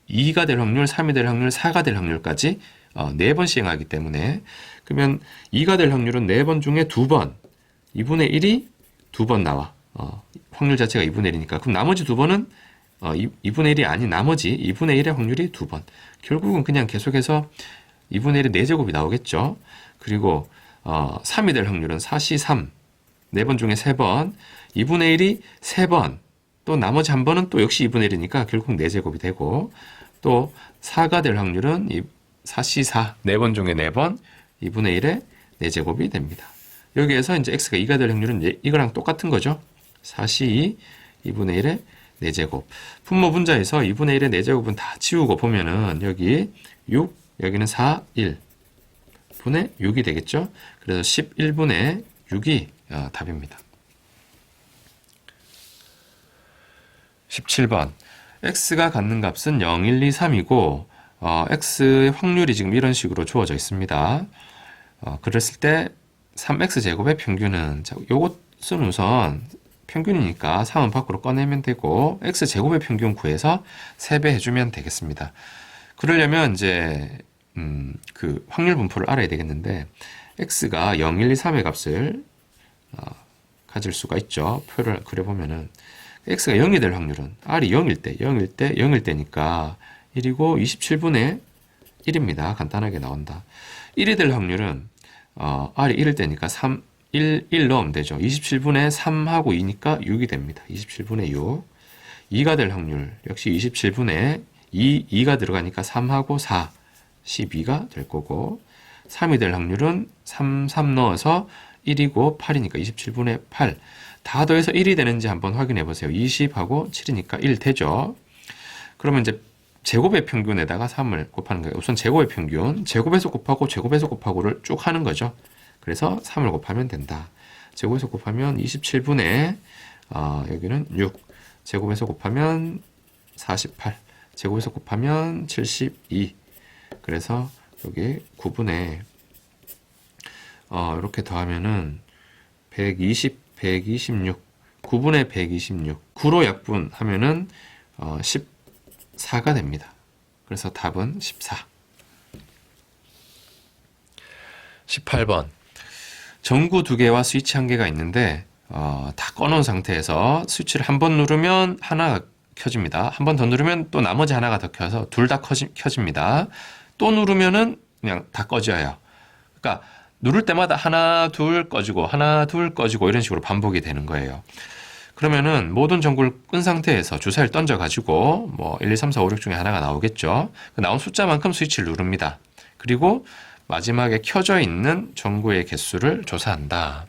2가 될 확률, 3이 될 확률, 4가 될 확률까지 4번 시행하기 때문에 그러면 2가 될 확률은 4번 중에 2번, 2분의 1이 2번 나와. 확률 자체가 2분의 1이니까. 그럼 나머지 2번은 2분의 1이 아닌 나머지 2분의 1의 확률이 2번. 결국은 그냥 계속해서 2분의 1의 4제곱이 나오겠죠. 그리고 3이 될 확률은 4C 3. 4번 중에 3번. 2분의 1이 3번. 또 나머지 한 번은 또 역시 2분의 1이니까 결국 4제곱이 되고 또 4가 될 확률은 4C 4. 4번 중에 4번. 2분의 1의 4제곱이 됩니다. 여기에서 이제 x가 2가 될 확률은 이거랑 똑같은 거죠. 4C 2분의 1의 4제곱. 분모 분자에서 2분의 1의 4제곱은 다 치우고 보면은 여기 6, 여기는 4, 1 분의 6이 되겠죠. 그래서 11분의 6이 답입니다. 17번. x가 갖는 값은 0, 1, 2, 3이고 x의 확률이 지금 이런 식으로 주어져 있습니다. 그랬을 때 3x제곱의 평균은 요것은 우선 평균이니까 3은 밖으로 꺼내면 되고 x제곱의 평균 구해서 3배 해주면 되겠습니다. 그러려면 이제 그 확률 분포를 알아야 되겠는데 x가 0, 1, 2, 3의 값을 가질 수가 있죠. 표를 그려보면은 x가 0이 될 확률은 r이 0일 때니까 1이고 27분의 1입니다. 간단하게 나온다. 1이 될 확률은 r이 1일 때니까 1 넣으면 되죠. 27분의 3하고 2니까 6이 됩니다. 27분의 6. 2가 될 확률 역시 27분의 2가 들어가니까 3하고 4, 12가 될 거고 3이 될 확률은 3 넣어서 1이고 8이니까 27분의 8. 다 더해서 1이 되는지 한번 확인해 보세요. 20하고 7이니까 1 되죠. 그러면 이제 제곱의 평균에다가 3을 곱하는 거예요. 우선 제곱의 평균, 제곱에서 곱하고 제곱에서 곱하고를 쭉 하는 거죠. 그래서 3을 곱하면 된다. 제곱에서 곱하면 27분의 여기는 6, 제곱에서 곱하면 48, 제곱에서 곱하면 72. 그래서 여기 9분의 이렇게 더하면은 120, 126, 9분의 126, 9로 약분하면은 14가 됩니다. 그래서 답은 14. 18번. 전구 2개와 스위치 1개가 있는데 다 꺼놓은 상태에서 스위치를 한 번 누르면 하나가 켜집니다. 한 번 더 누르면 또 나머지 하나가 더 켜서 둘 다 켜집니다. 또 누르면은 그냥 다 꺼져요. 그러니까 누를 때마다 하나 둘 꺼지고 하나 둘 꺼지고 이런 식으로 반복이 되는 거예요. 그러면은 모든 전구를 끈 상태에서 주사위를 던져 가지고 뭐 1, 2, 3, 4, 5, 6 중에 하나가 나오겠죠. 그 나온 숫자만큼 스위치를 누릅니다. 그리고 마지막에 켜져 있는 전구의 개수를 조사한다.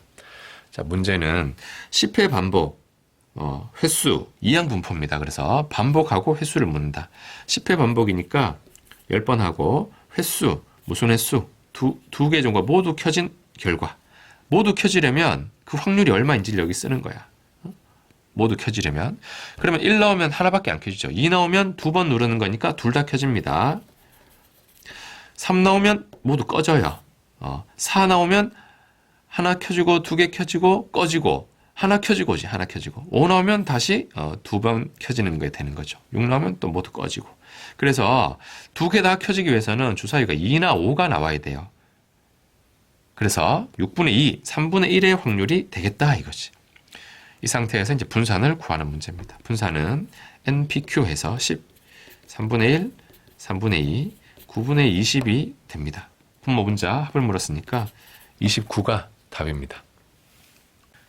자, 문제는 10회 반복, 횟수, 이항분포입니다. 그래서 반복하고 횟수를 묻는다. 10회 반복이니까 10번 하고 횟수, 무슨 횟수? 두 개 전구가 모두 켜진 결과. 모두 켜지려면 그 확률이 얼마인지를 여기 쓰는 거야. 모두 켜지려면. 그러면 1 나오면 하나밖에 안 켜지죠. 2 나오면 2번 누르는 거니까 둘 다 켜집니다. 3 나오면 모두 꺼져요. 4 나오면 하나 켜지고 2개 켜지고 꺼지고 하나 켜지고지 하나 켜지고 5 나오면 다시 2번 켜지는 게 되는 거죠. 6 나오면 또 모두 꺼지고. 그래서 2개 다 켜지기 위해서는 주사위가 2나 5가 나와야 돼요. 그래서 6분의 2, 3분의 1의 확률이 되겠다 이거지. 이 상태에서 이제 분산을 구하는 문제입니다. 분산은 NPQ 해서 10, 3분의 1, 3분의 2, 9분의 20이 됩니다. 분모분자 합을 물었으니까 29가 답입니다.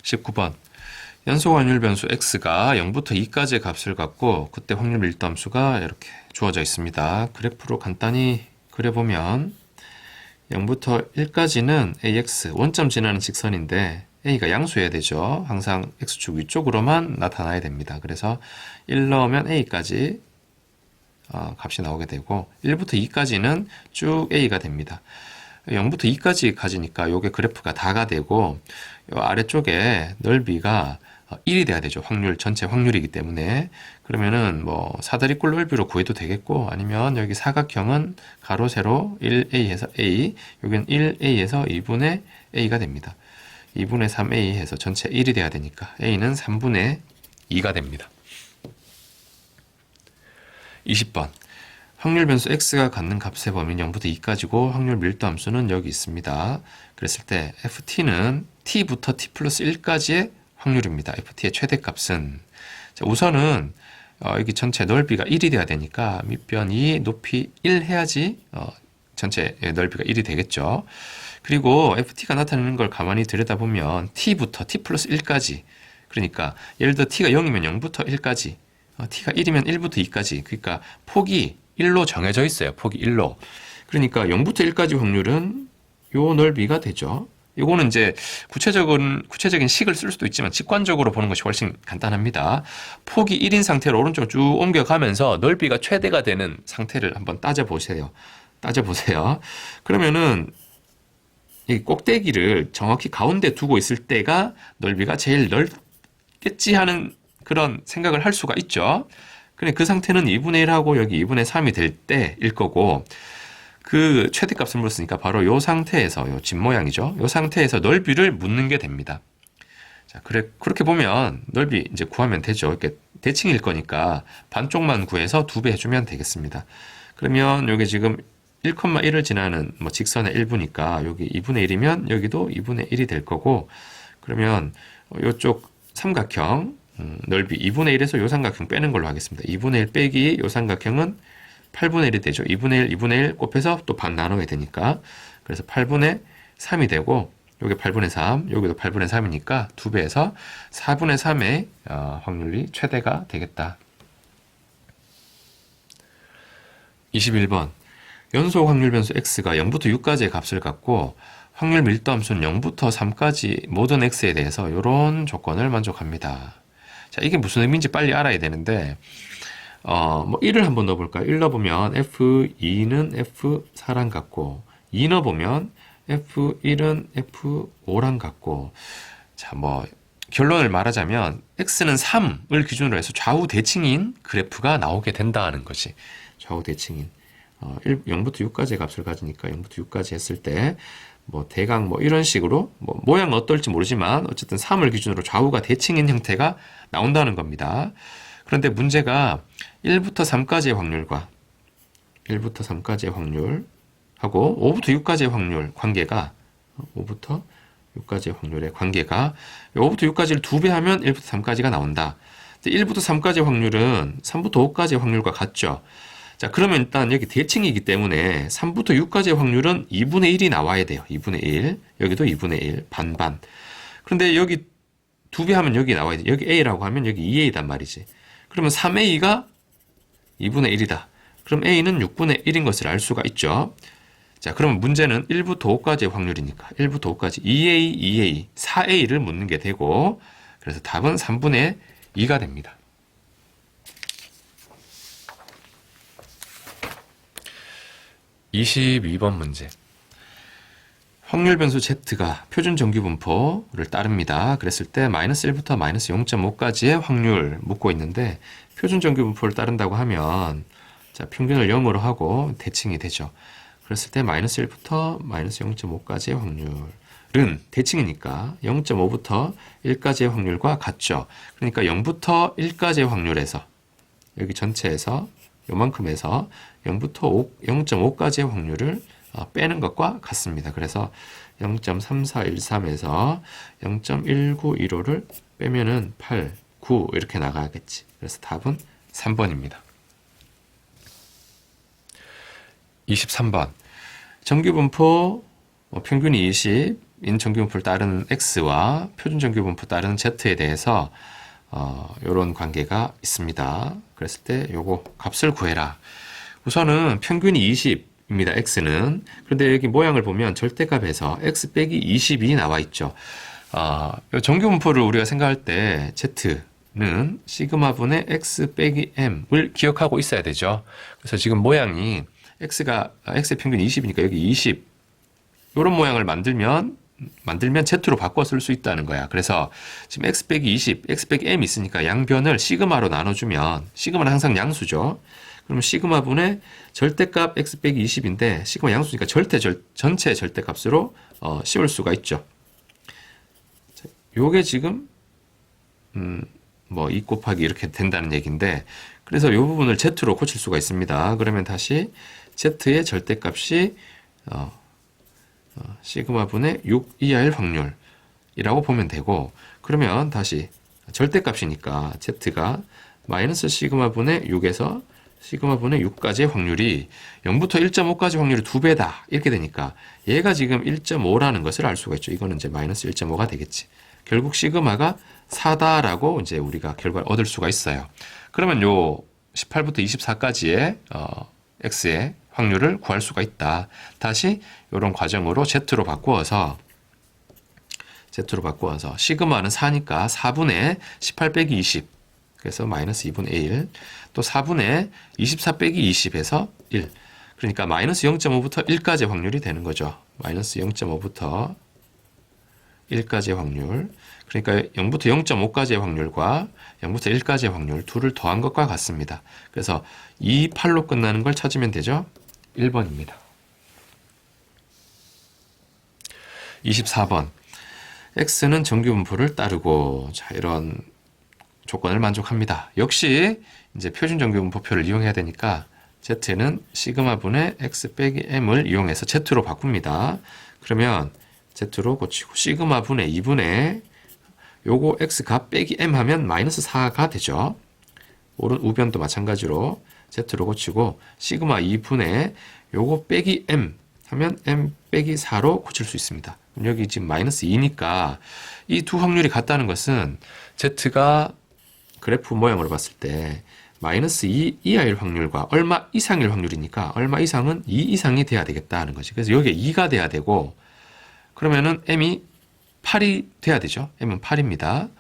19번 연속 확률 변수 x가 0부터 2까지의 값을 갖고 그때 확률 밀도함수가 이렇게 주어져 있습니다. 그래프로 간단히 그려보면 0부터 1까지는 ax 원점 지나는 직선인데 a가 양수여야 되죠. 항상 x축 위쪽으로만 나타나야 됩니다. 그래서 1 넣으면 a까지 값이 나오게 되고 1부터 2까지는 쭉 a가 됩니다. 0부터 2까지 가지니까 요게 그래프가 다가 되고 요 아래쪽에 넓이가 1이 돼야 되죠. 확률, 전체 확률이기 때문에. 그러면은 뭐 사다리꼴 넓이로 구해도 되겠고 아니면 여기 사각형은 가로 세로 1a에서 a, 여기는 1a에서 2분의 a가 됩니다. 2분의 3a 해서 전체 1이 돼야 되니까 a는 3분의 2가 됩니다. 20번 확률 변수 x가 갖는 값의 범위는 0부터 2까지고 확률 밀도 함수는 여기 있습니다. 그랬을 때 ft는 t부터 t 플러스 1까지의 확률입니다. ft의 최대값은 자, 우선은 여기 전체 넓이가 1이 돼야 되니까 밑변 2, 높이 1 해야지 전체 넓이가 1이 되겠죠. 그리고 ft가 나타내는 걸 가만히 들여다보면 t부터 t 플러스 1까지 그러니까 예를 들어 t가 0이면 0부터 1까지 t가 1이면 1부터 2까지 그러니까 폭이 1로 정해져 있어요. 폭이 1로. 그러니까 0부터 1까지 확률은 요 넓이가 되죠. 이거는 이제 구체적인 식을 쓸 수도 있지만 직관적으로 보는 것이 훨씬 간단합니다. 폭이 1인 상태로 오른쪽으로 쭉 옮겨가면서 넓이가 최대가 되는 상태를 한번 따져보세요. 그러면은 이 꼭대기를 정확히 가운데 두고 있을 때가 넓이가 제일 넓겠지 하는 그런 생각을 할 수가 있죠. 근데 그 상태는 2분의 1하고 여기 2분의 3이 될 때일 거고 그 최대값을 물었으니까 바로 요 상태에서 요 집 모양이죠. 요 상태에서 넓이를 묻는 게 됩니다. 자, 그렇게 보면 넓이 이제 구하면 되죠. 이렇게 대칭일 거니까 반쪽만 구해서 2배 해주면 되겠습니다. 그러면 요게 지금 1,1을 지나는 뭐 직선의 일부니까 여기 2분의 1이면 여기도 2분의 1이 될 거고 그러면 요쪽 삼각형 넓이 2분의 1에서 요 삼각형 빼는 걸로 하겠습니다. 2분의 1 빼기 요 삼각형은 8분의 1이 되죠. 2분의 1, 2분의 1 곱해서 또 반 나누게 되니까 그래서 8분의 3이 되고 요게 8분의 3, 여기도 8분의 3이니까 2배에서 4분의 3의 확률이 최대가 되겠다. 21번 연속 확률 변수 x가 0부터 6까지의 값을 갖고 확률 밀도 함수는 0부터 3까지 모든 x에 대해서 이런 조건을 만족합니다. 자, 이게 무슨 의미인지 빨리 알아야 되는데 뭐 1을 한번 넣어볼까요? 1 넣어보면 F2는 F4랑 같고 2 넣어보면 F1은 F5랑 같고 자, 뭐 결론을 말하자면 X는 3을 기준으로 해서 좌우 대칭인 그래프가 나오게 된다는 것이 좌우 대칭인 0부터 6까지의 값을 가지니까 0부터 6까지 했을 때 뭐 대강 뭐 이런 식으로 뭐 모양은 어떨지 모르지만 어쨌든 3을 기준으로 좌우가 대칭인 형태가 나온다는 겁니다. 그런데 문제가 1부터 3까지의 확률과 1부터 3까지의 확률하고 5부터 6까지의 확률 관계가 5부터 6가지의 확률의 관계가 요거부터 6까지를 2배 하면 1부터 3까지가 나온다. 1부터 3까지의 확률은 3부터 5까지의 확률과 같죠. 자, 그러면 일단 여기 대칭이기 때문에 3부터 6까지의 확률은 2분의 1이 나와야 돼요. 2분의 1. 여기도 2분의 1. 반반. 그런데 여기 2배 하면 여기 나와야 돼. 여기 A라고 하면 여기 2A단 말이지. 그러면 3A가 2분의 1이다. 그럼 A는 6분의 1인 것을 알 수가 있죠. 자, 그러면 문제는 1부터 5까지의 확률이니까 1부터 5까지 2A, 2A, 4A를 묻는 게 되고 그래서 답은 3분의 2가 됩니다. 22번 문제. 확률 변수 Z가 표준 정규 분포를 따릅니다. 그랬을 때 마이너스 1부터 마이너스 0.5까지의 확률 묻고 있는데 표준 정규 분포를 따른다고 하면 자, 평균을 0으로 하고 대칭이 되죠. 그랬을 때 마이너스 1부터 마이너스 0.5까지의 확률은 대칭이니까 0.5부터 1까지의 확률과 같죠. 그러니까 0부터 1까지의 확률에서 여기 전체에서 요만큼에서 0부터 0.5까지의 확률을 빼는 것과 같습니다. 그래서 0.3413에서 0.1915를 빼면은 8, 9 이렇게 나가겠지. 그래서 답은 3번입니다. 23번. 정규분포 평균이 20인 정규분포를 따르는 X와 표준 정규분포 따르는 Z에 대해서 이런 관계가 있습니다. 그랬을 때 요거 값을 구해라. 우선은 평균이 20입니다. X는. 그런데 여기 모양을 보면 절대값에서 X 빼기 20이 나와 있죠. 정규분포를 우리가 생각할 때 Z는 시그마분의 X 빼기 M을 기억하고 있어야 되죠. 그래서 지금 모양이 X의 평균이 20이니까 여기 20 이런 모양을 만들면 Z로 바꿔 쓸 수 있다는 거야. 그래서 지금 X 빼기 20, X 빼기 M 있으니까 양변을 시그마로 나눠주면 시그마는 항상 양수죠. 그러면 시그마분의 절대값 X 빼기 20인데 시그마 양수니까 전체 절대값으로 씌울 수가 있죠. 자, 요게 지금 2 곱하기 이렇게 된다는 얘기인데 그래서 이 부분을 Z로 고칠 수가 있습니다. 그러면 다시 Z의 절대값이 시그마분의 6 이하일 확률이라고 보면 되고 그러면 다시 절대값이니까 Z가 마이너스 시그마분의 6에서 시그마분의 6까지의 확률이 0부터 1.5까지 확률이 2배다 이렇게 되니까 얘가 지금 1.5라는 것을 알 수가 있죠. 이거는 이제 마이너스 1.5가 되겠지. 결국 시그마가 4다라고 이제 우리가 결과를 얻을 수가 있어요. 그러면 요 18부터 24까지의 X의 확률을 구할 수가 있다. 다시 이런 과정으로 Z로 바꾸어서 시그마는 4니까 4분의 18 빼기 20 그래서 마이너스 2분의 1 또 4분의 24 빼기 20에서 1 그러니까 마이너스 0.5부터 1까지의 확률이 되는 거죠. 마이너스 0.5부터 1까지의 확률 그러니까 0부터 0.5까지의 확률과 0부터 1까지의 확률 둘을 더한 것과 같습니다. 그래서 2, 8로 끝나는 걸 찾으면 되죠. 1번입니다. 24번. X는 정규분포를 따르고 자 이런 조건을 만족합니다. 역시 이제 표준 정규분포표를 이용해야 되니까 Z는 시그마분의 X 빼기 M을 이용해서 Z로 바꿉니다. 그러면 Z로 고치고 시그마분의 2분의 요거 X 값 빼기 M 하면 마이너스 4가 되죠. 오른 우변도 마찬가지로 Z로 고치고 시그마 2분의 요거 빼기 M 하면 M 빼기 4로 고칠 수 있습니다. 여기 지금 마이너스 2니까 이 두 확률이 같다는 것은 Z가 그래프 모양으로 봤을 때 마이너스 2 이하일 확률과 얼마 이상일 확률이니까 얼마 이상은 2 이상이 돼야 되겠다 하는 거지. 그래서 여기에 2가 돼야 되고 그러면은 M이 8이 돼야 되죠. M은 8입니다.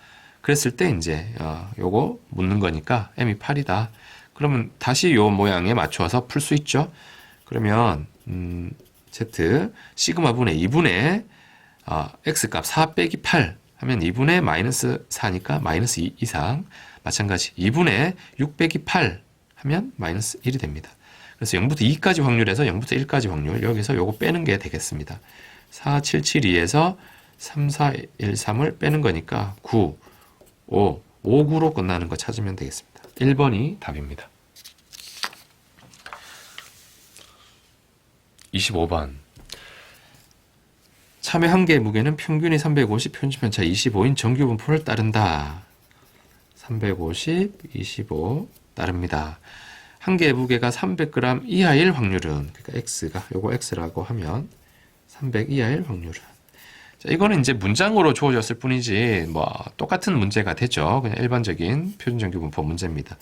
그랬을 때 이제 요거 묻는 거니까 M이 8이다. 그러면 다시 요 모양에 맞춰서 풀 수 있죠. 그러면 Z 시그마분의 2분의 X값 4 빼기 8 하면 2분의 마이너스 4니까 마이너스 2 이상 마찬가지 2분의 6 빼기 8 하면 마이너스 1이 됩니다. 그래서 0부터 2까지 확률에서 0부터 1까지 확률 여기서 요거 빼는 게 되겠습니다. 4, 7, 7, 2에서 3, 4, 1, 3을 빼는 거니까 9, 5, 5, 9로 끝나는 거 찾으면 되겠습니다. 1번이 답입니다. 25번. 3의 한 개의 무게는 평균이 350, 편집편차 25인 정규 분포를 따른다. 350, 25 따릅니다. 한 개의 무게가 300g 이하일 확률은, 그러니까 x가, 요거 x라고 하면 300 이하일 확률은. 자, 이거는 이제 문장으로 주어졌을 뿐이지 뭐 똑같은 문제가 되죠. 그냥 일반적인 표준 정규 분포 문제입니다.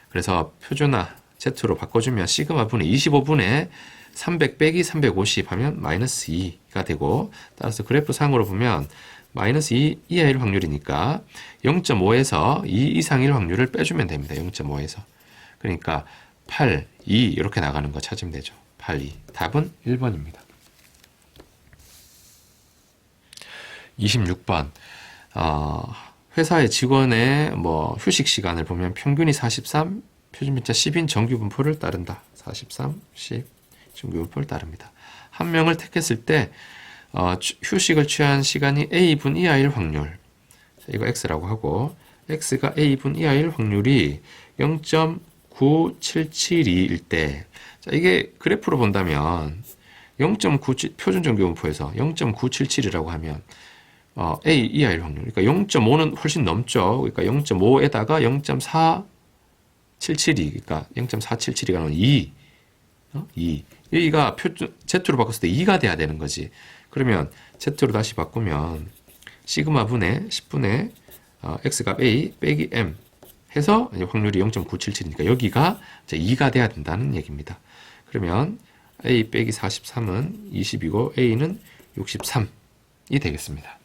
그래서 표준화 Z로 바꿔주면 시그마 분의 25분의 300 빼기 350 하면 마이너스 2가 되고, 따라서 그래프 상으로 보면 마이너스 2 이하일 확률이니까 0.5에서 2 이상일 확률을 빼주면 됩니다. 0.5에서. 그러니까 8, 2 이렇게 나가는 거 찾으면 되죠. 8, 2. 답은 1번입니다. 26번. 회사의 직원의 휴식 시간을 보면 평균이 43, 표준편차 10인 정규 분포를 따른다. 43, 10 정규 분포를 따릅니다. 한 명을 택했을 때 휴식을 취한 시간이 A분 이하일 확률. 이거 X라고 하고, X가 A분 이하일 확률이 0.9772일 때, 자, 이게 그래프로 본다면 0.97 표준 정규 분포에서 0.977이라고 하면 A 이하일 확률. 그러니까 0.5는 훨씬 넘죠. 그러니까 0.5에다가 0.4772, 그러니까 0.477이가 나오면 2. 2. 여기가 표준 Z로 바꿨을 때 2가 돼야 되는 거지. 그러면 Z로 다시 바꾸면 시그마 분의 10분의 X값 A 빼기 M 해서 확률이 0.977이니까 여기가 이제 2가 돼야 된다는 얘기입니다. 그러면 A 빼기 43은 20이고 A는 63이 되겠습니다.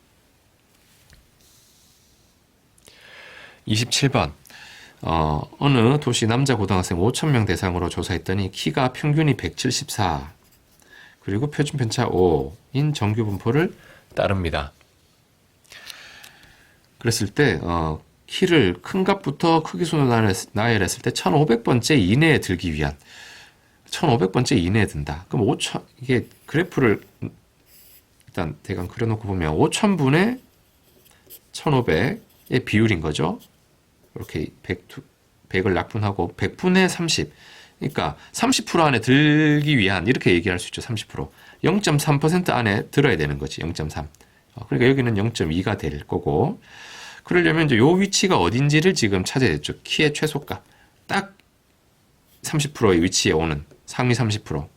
27번. 어느 도시 남자 고등학생 5,000명 대상으로 조사했더니 키가 평균이 174, 그리고 표준편차 5인 정규 분포를 따릅니다. 그랬을 때 키를 큰 값부터 크기순으로 나열했을 때 1500번째 이내에 들기 위한, 1500번째 이내에 든다. 그럼 5,000, 이게 그래프를 일단 대강 그려놓고 보면 5,000분의 1,500의 비율인 거죠. 이렇게 100을 약분하고 100분의 30. 그러니까 30% 안에 들기 위한, 이렇게 얘기할 수 있죠. 30%. 0.3% 안에 들어야 되는 거지. 0.3. 그러니까 여기는 0.2가 될 거고, 그러려면 이제 요 위치가 어딘지를 지금 찾아야 되죠. 키의 최소값. 딱 30%의 위치에 오는 상위 30%.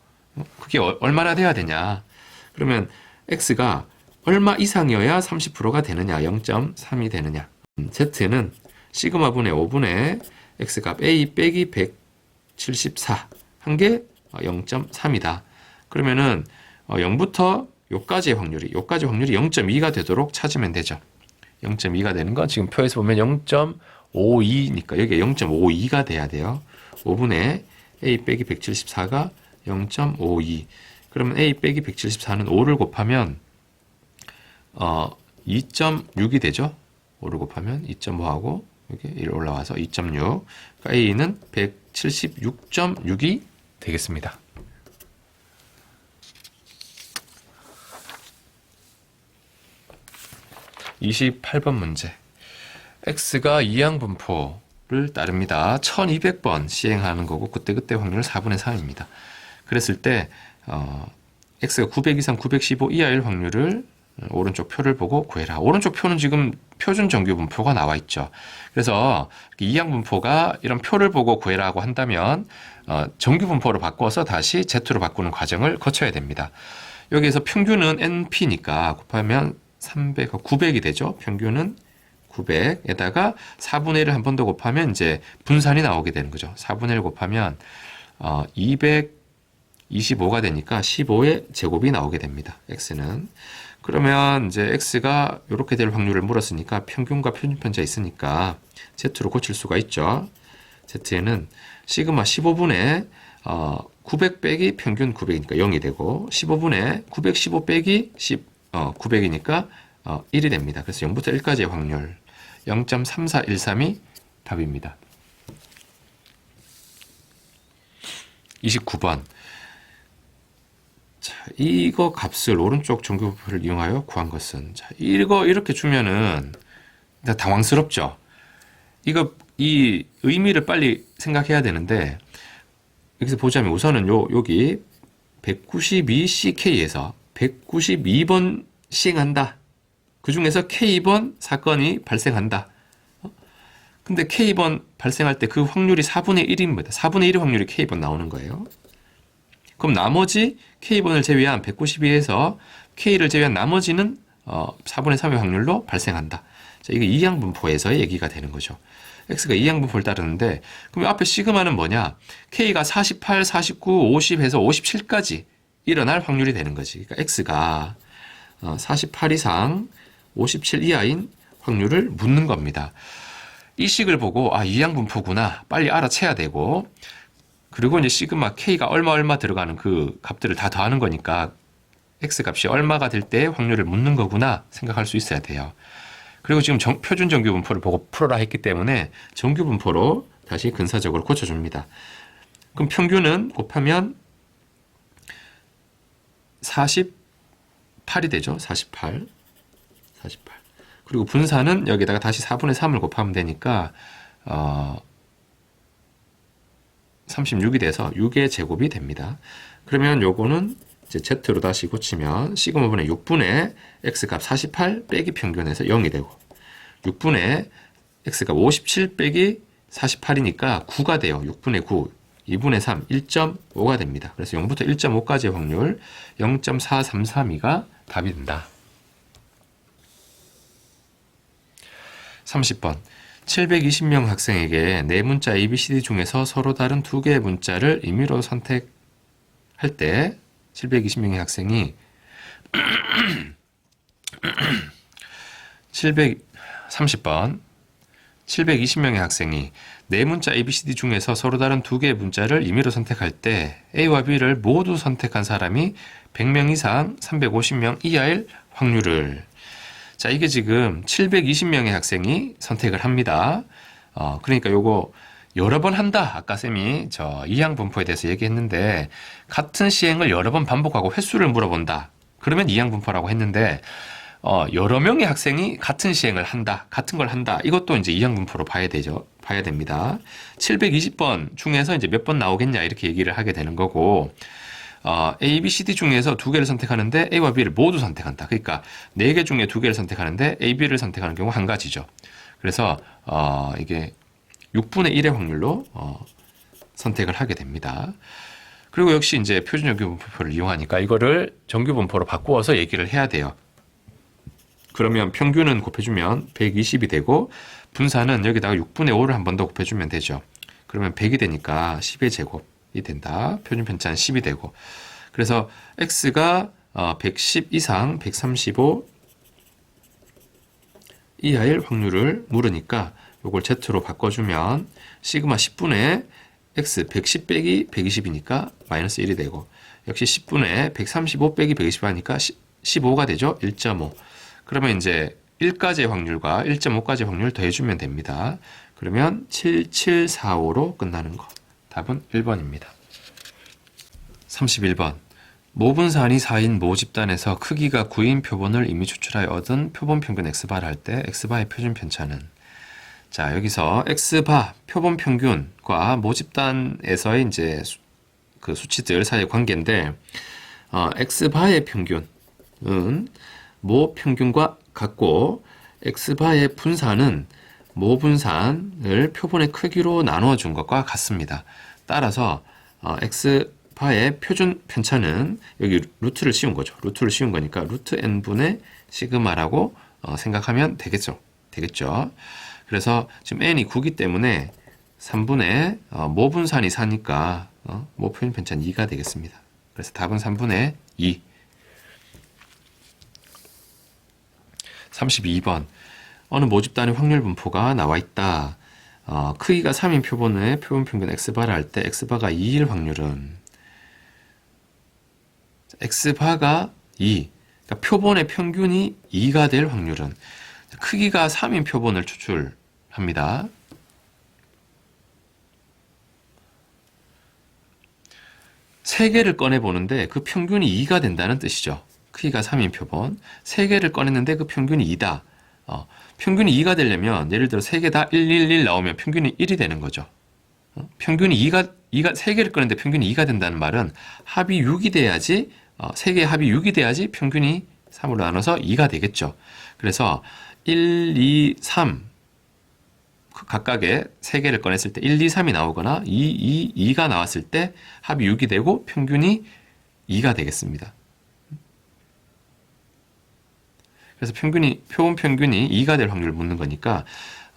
그게 얼마나 돼야 되냐. 그러면 X가 얼마 이상이어야 30%가 되느냐. 0.3이 되느냐. Z는 시그마 분의 5분의 X값 A 빼기 174 한 게 0.3이다. 그러면은 0부터 요까지의 확률이 0.2가 되도록 찾으면 되죠. 0.2가 되는 건 지금 표에서 보면 0.52니까 여기에 0.52가 돼야 돼요. 5분의 A 빼기 174가 0.52. 그러면 A 빼기 174는 5를 곱하면 2.6이 되죠. 5를 곱하면 2.5하고 여기 1 올라와서 2.6. 그러니까 A는 176.6이 되겠습니다. (28번) 문제. X가 이항분포를 따릅니다. 1200번 시행하는 거고, 그때 확률 4분의 3입니다. 그랬을 때 X가 900 이상 915 이하일 확률을 오른쪽 표를 보고 구해라. 오른쪽 표는 지금 표준 정규 분포가 나와 있죠. 그래서 이항 분포가 이런 표를 보고 구해라고 한다면 정규 분포로 바꿔서 다시 Z로 바꾸는 과정을 거쳐야 됩니다. 여기에서 평균은 NP니까 곱하면 300, 900이 되죠. 평균은 900에다가 4분의 1을 한 번 더 곱하면 이제 분산이 나오게 되는 거죠. 4분의 1 곱하면 225가 되니까 15의 제곱이 나오게 됩니다. X는. 그러면 이제 X가 이렇게 될 확률을 물었으니까 평균과 표준편차 있으니까 Z로 고칠 수가 있죠. Z에는 시그마 15분의 900 빼기 평균 900이니까 0이 되고, 15분의 915 빼기 900이니까 1이 됩니다. 그래서 0부터 1까지의 확률 0.3413이 답입니다. 29번. 자, 이거 값을 오른쪽 정규분포를 이용하여 구한 것은, 자, 이거 이렇게 주면은 당황스럽죠. 이 의미를 빨리 생각해야 되는데, 여기서 보자면 우선은 여기 192CK에서 192번 시행한다. 그 중에서 K번 사건이 발생한다. 근데 K번 발생할 때 그 확률이 4분의 1입니다. 4분의 1의 확률이 K번 나오는 거예요. 그럼 나머지 K번을 제외한 192에서 K를 제외한 나머지는 4분의 3의 확률로 발생한다. 자, 이게 이항분포에서의 얘기가 되는 거죠. X가 이항분포를 따르는데, 그럼 앞에 시그마는 뭐냐? K가 48, 49, 50 해서 57까지 일어날 확률이 되는 거지. 그러니까 X가 48 이상 57 이하인 확률을 묻는 겁니다. 이 식을 보고 이항분포구나 빨리 알아채야 되고, 그리고 이제 시그마 K가 얼마 들어가는 그 값들을 다 더하는 거니까 X 값이 얼마가 될 때 확률을 묻는 거구나 생각할 수 있어야 돼요. 그리고 지금 표준 정규분포를 보고 풀어라 했기 때문에 정규분포로 다시 근사적으로 고쳐줍니다. 그럼 평균은 곱하면 48이 되죠. 48. 그리고 분산은 여기다가 다시 4분의 3을 곱하면 되니까 36이 돼서 6의 제곱이 됩니다. 그러면 요거는 이제 Z로 다시 고치면 시그마분의 6분의 X값 48 빼기 평균에서 0이 되고, 6분의 X값 57 빼기 48이니까 9가 돼요. 6분의 9, 2분의 3, 1.5가 됩니다. 그래서 0부터 1.5까지의 확률 0.4332가 답이 된다. 30번. 720명 학생에게 네 문자 ABCD 중에서 서로 다른 두 개의 문자를 임의로 선택할 때 720명의 학생이 30번 720명의 학생이 네 문자 ABCD 중에서 서로 다른 두 개의 문자를 임의로 선택할 때 A와 B를 모두 선택한 사람이 100명 이상 350명 이하일 확률을. 자, 이게 지금 720명의 학생이 선택을 합니다. 그러니까 요거 여러 번 한다. 아까 쌤이 이항분포에 대해서 얘기했는데, 같은 시행을 여러 번 반복하고 횟수를 물어본다. 그러면 이항분포라고 했는데, 여러 명의 학생이 같은 시행을 한다. 같은 걸 한다. 이것도 이제 이항분포로 봐야 되죠. 봐야 됩니다. 720번 중에서 이제 몇 번 나오겠냐 이렇게 얘기를 하게 되는 거고, A, B, C, D 중에서 두 개를 선택하는데 A와 B를 모두 선택한다. 그러니까 네 개 중에 두 개를 선택하는데 A, B를 선택하는 경우 한 가지죠. 그래서 이게 6분의 1의 확률로 선택을 하게 됩니다. 그리고 역시 이제 표준 정규분포를 이용하니까 이거를 정규분포로 바꾸어서 얘기를 해야 돼요. 그러면 평균은 곱해주면 120이 되고, 분산은 여기다가 6분의 5를 한 번 더 곱해주면 되죠. 그러면 100이 되니까 10의 제곱이 된다. 표준 편차는 10이 되고, 그래서 X가 110 이상 135 이하일 확률을 물으니까 요걸 Z로 바꿔주면 시그마 10분의 X 110 빼기 120이니까 마이너스 1이 되고, 역시 10분의 135 빼기 120 하니까 15가 되죠. 1.5. 그러면 이제 1까지의 확률과 1.5까지의 확률 더해주면 됩니다. 그러면 7745로 끝나는 거. 답은 1번입니다. 31번. 모분산이 4인 모집단에서 크기가 9인 표본을 이미 추출하여 얻은 표본 평균 X바를 할 때 X바의 표준 편차는. 자, 여기서 X바 표본 평균과 모집단에서의 이제 그 수치들 사이의 관계인데, X바의 평균은 모 평균과 같고, X바의 분산은 모 분산을 표본의 크기로 나누어 준 것과 같습니다. 따라서 X바의 표준 편차는 여기 루트를 씌운 거죠. 루트를 씌운 거니까 루트 n분의 시그마라고 생각하면 되겠죠. 그래서 지금 n이 9기 때문에 3분의 모 분산이 4니까 모 표준 편차는 2가 되겠습니다. 그래서 답은 3분의 2. 32번. 어느 모집단의 확률 분포가 나와 있다. 크기가 3인 표본의 표본 평균 X바를 할 때 X바가 2일 확률은, X바가 2, 그러니까 표본의 평균이 2가 될 확률은, 크기가 3인 표본을 추출합니다. 세 개를 꺼내보는데 그 평균이 2가 된다는 뜻이죠. 크기가 3인 표본, 3개를 꺼냈는데 그 평균이 2다. 평균이 2가 되려면 예를 들어 3개 다 1, 1, 1 나오면 평균이 1이 되는 거죠. 평균이 2가 3개를 꺼냈는데 평균이 2가 된다는 말은 합이 6이 돼야지, 3개의 합이 6이 돼야지 평균이 3으로 나눠서 2가 되겠죠. 그래서 1, 2, 3 각각의 3개를 꺼냈을 때 1, 2, 3이 나오거나 2, 2, 2가 나왔을 때 합이 6이 되고 평균이 2가 되겠습니다. 그래서 표본 평균이 2가 될 확률을 묻는 거니까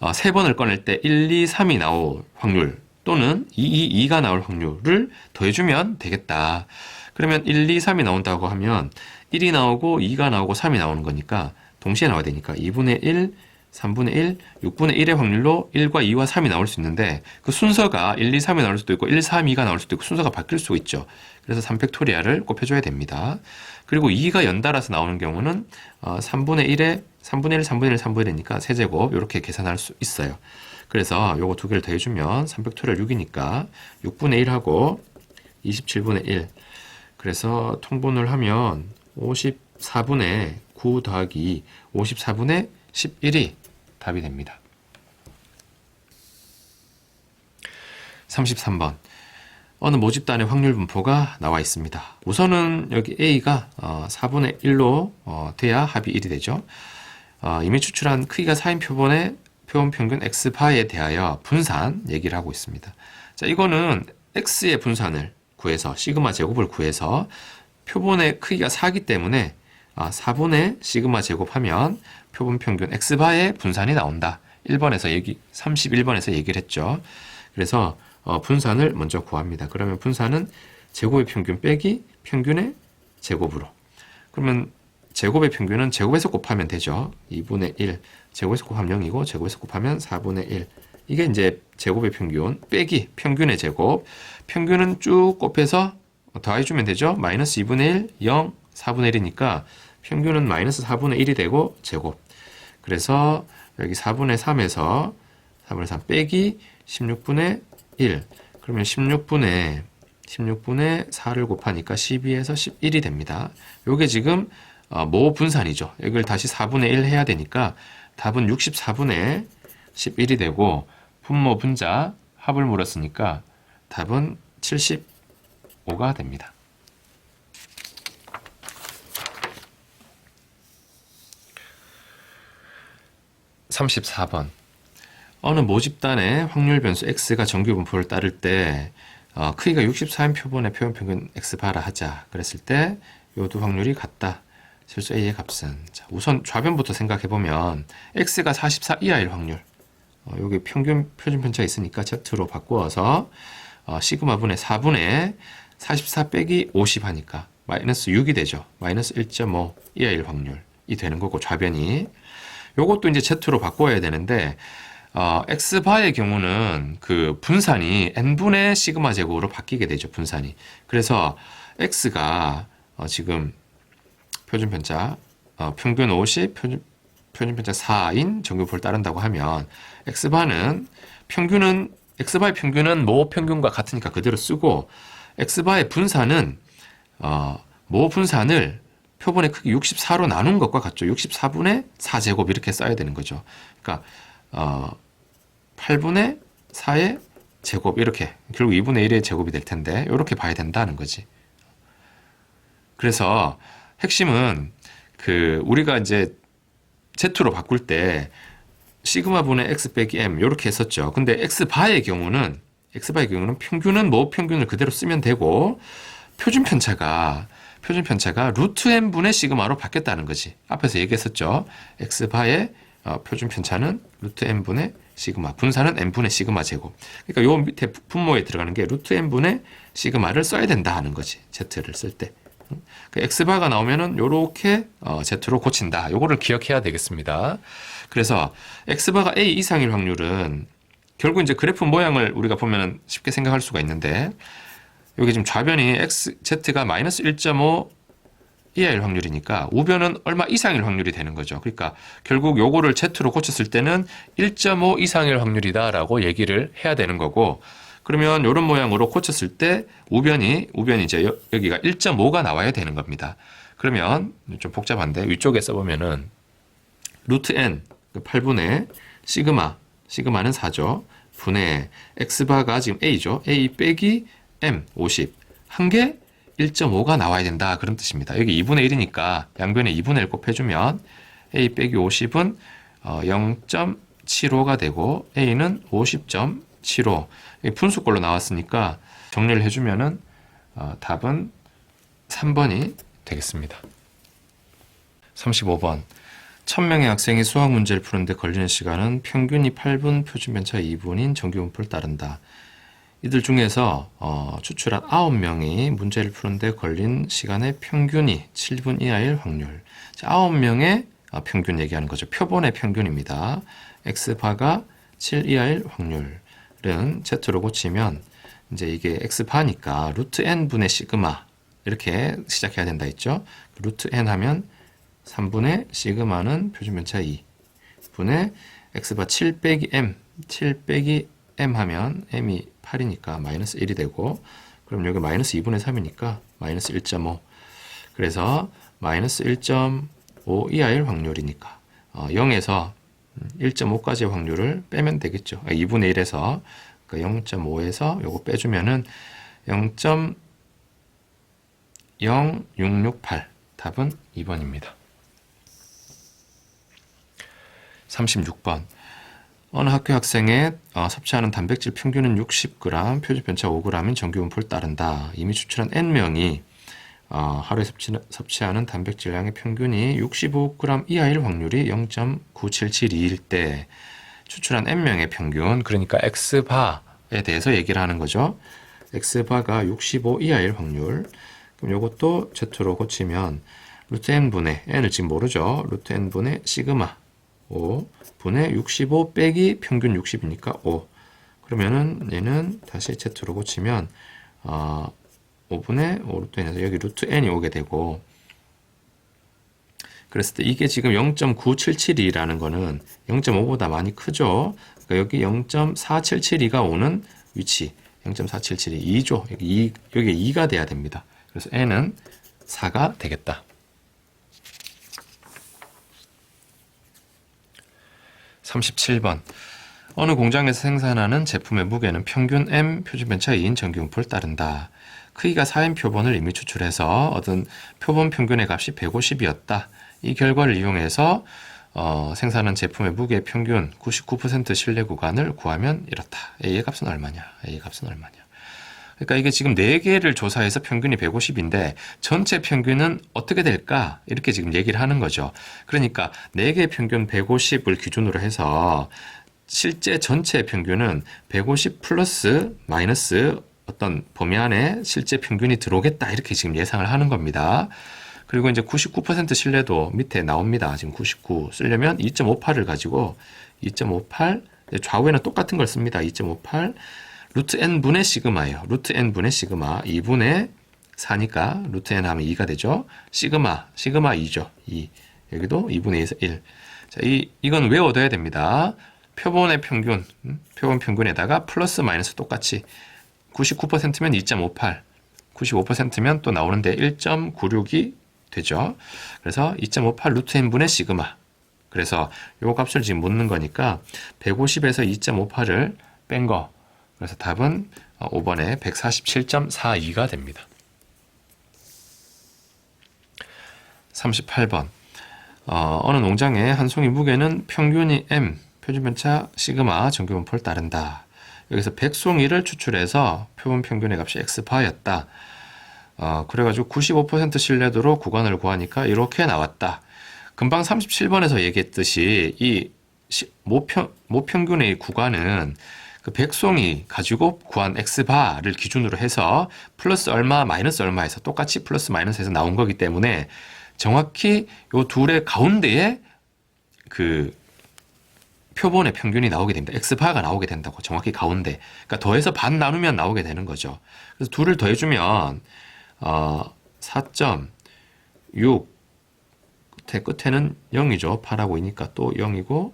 3번을 꺼낼 때 1, 2, 3이 나올 확률 또는 2, 2, 2가 나올 확률을 더해주면 되겠다. 그러면 1, 2, 3이 나온다고 하면 1이 나오고 2가 나오고 3이 나오는 거니까 동시에 나와야 되니까 2분의 1, 3분의 1, 6분의 1의 확률로 1과 2와 3이 나올 수 있는데 그 순서가 1, 2, 3이 나올 수도 있고 1, 3, 2가 나올 수도 있고 순서가 바뀔 수 있죠. 그래서 3팩토리얼을 곱해줘야 됩니다. 그리고 2가 연달아서 나오는 경우는 3분의 1에 3분의 1, 3분의 1, 3분의 1이니까 세제곱 이렇게 계산할 수 있어요. 그래서 요거 두 개를 더해주면 3팩토리얼 6이니까 6분의 1하고 27분의 1 그래서 통분을 하면 54분의 9 더하기 54분의 11이 답이 됩니다. 33번 어느 모집단의 확률 분포가 나와 있습니다. 우선은 여기 A가 4분의 1로 돼야 합이 1이 되죠. 이미 추출한 크기가 4인 표본의 표본 평균 X바에 대하여 분산 얘기를 하고 있습니다. 자, 이거는 X의 분산을 구해서 시그마 제곱을 구해서 표본의 크기가 4기 때문에 4분의 시그마 제곱하면 표본 평균 X바의 분산이 나온다. 31번에서 얘기를 했죠. 그래서 분산을 먼저 구합니다. 그러면 분산은 제곱의 평균 빼기 평균의 제곱으로. 그러면 제곱의 평균은 제곱에서 곱하면 되죠. 2분의 1. 제곱에서 곱하면 0이고 제곱에서 곱하면 4분의 1. 이게 이제 제곱의 평균 빼기 평균의 제곱. 평균은 쭉 곱해서 더해주면 되죠. 마이너스 2분의 1, 0, 4분의 1이니까 평균은 마이너스 4분의 1이 되고 제곱. 그래서 여기 4분의 3에서 4분의 3 빼기 16분의 1. 그러면 16분의 4를 곱하니까 12에서 11이 됩니다. 요게 지금 모 분산이죠. 여기를 다시 4분의 1 해야 되니까 답은 64분의 11이 되고 분모 분자 합을 물었으니까 답은 75가 됩니다. 34번 어느 모집단의 확률 변수 x가 정규 분포를 따를 때 크기가 64인 표본의 표본 평균 x바라 하자 그랬을 때 요 두 확률이 같다. 실수 a의 값은 자, 우선 좌변부터 생각해 보면 x가 44 이하일 확률 여기 평균 표준 편차가 있으니까 z로 바꾸어서 시그마분의 4분의 44 빼기 50 하니까 마이너스 6이 되죠. 마이너스 1.5 이하일 확률이 되는 거고 좌변이 요것도 이제 z로 바꿔야 되는데 x바의 경우는 그 분산이 n분의 시그마 제곱으로 바뀌게 되죠. 분산이. 그래서 x가 지금 표준 편차 평균 50, 표준 편차 4인 정규표를 따른다고 하면 x바의 평균은 모 평균과 같으니까 그대로 쓰고 x바의 분산은 모 분산을 표본의 크기 64로 나눈 것과 같죠. 64분의 4제곱 이렇게 써야 되는 거죠. 그러니까 8분의 4의 제곱 이렇게 결국 2분의 1의 제곱이 될 텐데 이렇게 봐야 된다는 거지. 그래서 핵심은 우리가 이제 Z로 바꿀 때 시그마분의 x 빼기 m 이렇게 했었죠. 근데 x바의 경우는 평균은 모 평균을 그대로 쓰면 되고 표준 편차가 루트 n분의 시그마로 바뀌었다는 거지. 앞에서 얘기했었죠. x바의 표준 편차는 루트 n분의 시그마, 분산은 n분의 시그마 제곱. 그러니까 요 밑에 분모에 들어가는 게 루트 n분의 시그마를 써야 된다 하는 거지. z를 쓸 때. 그 x바가 나오면은 요렇게 z로 고친다. 요거를 기억해야 되겠습니다. 그래서 x바가 a 이상일 확률은 결국 이제 그래프 모양을 우리가 보면은 쉽게 생각할 수가 있는데 여기 지금 좌변이 z가 마이너스 1.5 이하일 확률이니까 우변은 얼마 이상일 확률이 되는 거죠. 그러니까 결국 요거를 z로 고쳤을 때는 1.5 이상일 확률이다라고 얘기를 해야 되는 거고 그러면 이런 모양으로 고쳤을 때 우변이 이제 여기가 1.5가 나와야 되는 겁니다. 그러면 좀 복잡한데 위쪽에 써보면은 루트 n 8분의 시그마는 4죠. 분의 x바가 지금 a죠. a 빼기 m 50 한 개 1.5가 나와야 된다. 그런 뜻입니다. 여기 2분의 1이니까 양변에 2분의 1 곱해주면 A 빼기 50은 0.75가 되고 A는 50.75. 분수꼴로 나왔으니까 정리를 해주면은 답은 3번이 되겠습니다. 35번. 1000명의 학생이 수학 문제를 푸는데 걸리는 시간은 평균이 8분, 표준편차 2분인 정규분포를 따른다. 이들 중에서 추출한 9명이 문제를 푸는데 걸린 시간의 평균이 7분 이하일 확률. 자, 9명의 평균 얘기하는 거죠. 표본의 평균입니다. x바가 7 이하일 확률은 z로 고치면 이제 이게 x바니까 루트 n분의 시그마 이렇게 시작해야 된다 했죠. 루트 n 하면 3분의 시그마는 표준편차 2 분의 x바 7 빼기 m 7 빼기 m 하면 m이 8이니까 마이너스 1이 되고 그럼 여기 마이너스 2분의 3이니까 마이너스 1.5 그래서 마이너스 1.5 이하일 확률이니까 0에서 1.5까지의 확률을 빼면 되겠죠. 2분의 1에서 0.5에서 요거 빼주면은 0.0668 답은 2번입니다. 36번. 어느 학교 학생의 섭취하는 단백질 평균은 60g, 표준편차 5g인 정규분포를 따른다. 이미 추출한 N명이 하루에 섭취하는 단백질량의 평균이 65g 이하일 확률이 0.97721일 때 추출한 N명의 평균, 그러니까 X바에 대해서 얘기를 하는 거죠. X바가 65 이하일 확률. 그럼 이것도 Z로 고치면 루트 N분의, N을 지금 모르죠. 루트 N분의 시그마 5 분의 65 빼기 평균 60이니까 5. 그러면은 얘는 다시 Z로 고치면 5분의 5 루트 n에서 여기 루트 n이 오게 되고 그랬을 때 이게 지금 0.9772라는 거는 0.5보다 많이 크죠. 그러니까 여기 0.4772가 오는 위치 0.4772 2죠. 여기 2가 돼야 됩니다. 그래서 n은 4가 되겠다. 37번. 어느 공장에서 생산하는 제품의 무게는 평균 M 표준편차 2인 정규분포를 따른다. 크기가 4인 표본을 이미 추출해서 얻은 표본 평균의 값이 150이었다. 이 결과를 이용해서 생산한 제품의 무게 평균 99% 신뢰 구간을 구하면 이렇다. A의 값은 얼마냐? A의 값은 얼마냐? 그러니까 이게 지금 4개를 조사해서 평균이 150인데 전체 평균은 어떻게 될까? 이렇게 지금 얘기를 하는 거죠. 그러니까 4개 평균 150을 기준으로 해서 실제 전체 평균은 150 플러스 마이너스 어떤 범위 안에 실제 평균이 들어오겠다. 이렇게 지금 예상을 하는 겁니다. 그리고 이제 99% 신뢰도 밑에 나옵니다. 지금 99 쓰려면 2.58을 가지고 2.58 좌우에는 똑같은 걸 씁니다. 2.58 루트 n분의 시그마예요. 루트 n분의 시그마 2분의 4니까 루트 n 하면 2가 되죠. 시그마 2죠. 2. 여기도 2분의 2에서 1. 자, 이건 외워둬야 됩니다. 표본의 평균, 표본 평균에다가 플러스 마이너스 똑같이 99%면 2.58, 95%면 또 나오는데 1.96이 되죠. 그래서 2.58 루트 n분의 시그마. 그래서 요 값을 지금 묻는 거니까 150에서 2.58을 뺀 거. 그래서 답은 5번에 147.42가 됩니다. 38번. 어느 농장의 한 송이 무게는 평균이 M, 표준편차 시그마 정규분포를 따른다. 여기서 100송이를 추출해서 표본 평균의 값이 X파였다. 그래가지고 95% 신뢰도로 구간을 구하니까 이렇게 나왔다. 금방 37번에서 얘기했듯이 이 모평균의 구간은 그 100송이 가지고 구한 X바를 기준으로 해서 플러스 얼마, 마이너스 얼마에서 똑같이 플러스 마이너스에서 나온 거기 때문에 정확히 요 둘의 가운데에 그 표본의 평균이 나오게 됩니다. X바가 나오게 된다고 정확히 가운데. 그러니까 더해서 반 나누면 나오게 되는 거죠. 그래서 둘을 더해주면 4.6 끝에는 0이죠. 8하고 2니까 또 0이고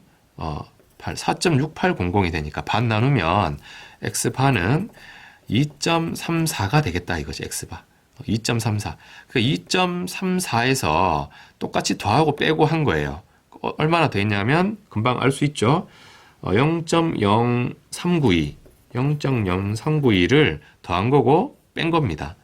4.6800이 되니까 반 나누면 X바는 2.34가 되겠다 이거지. X바 2.34. 그 2.34에서 똑같이 더하고 빼고 한 거예요. 얼마나 더 있냐면 금방 알 수 있죠. 0.0392를 더한 거고 뺀 겁니다.